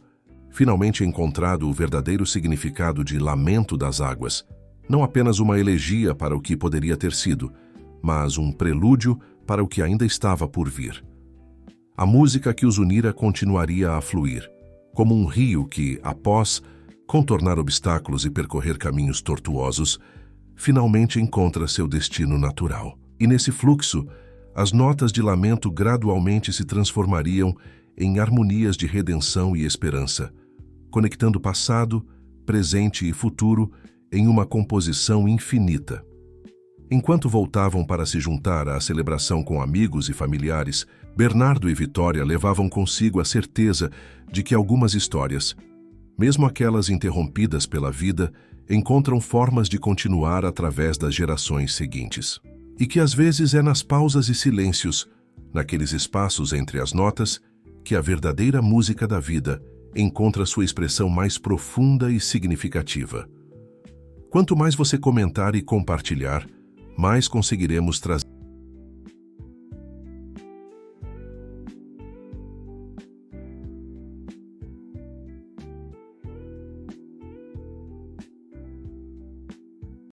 finalmente encontrado o verdadeiro significado de Lamento das Águas, não apenas uma elegia para o que poderia ter sido, mas um prelúdio para o que ainda estava por vir. A música que os unira continuaria a fluir, como um rio que, após contornar obstáculos e percorrer caminhos tortuosos, finalmente encontra seu destino natural. E nesse fluxo, as notas de lamento gradualmente se transformariam em harmonias de redenção e esperança, conectando passado, presente e futuro em uma composição infinita. Enquanto voltavam para se juntar à celebração com amigos e familiares, Bernardo e Vitória levavam consigo a certeza de que algumas histórias, mesmo aquelas interrompidas pela vida, encontram formas de continuar através das gerações seguintes. E que às vezes é nas pausas e silêncios, naqueles espaços entre as notas, que a verdadeira música da vida encontra sua expressão mais profunda e significativa. Quanto mais você comentar e compartilhar, mais conseguiremos trazer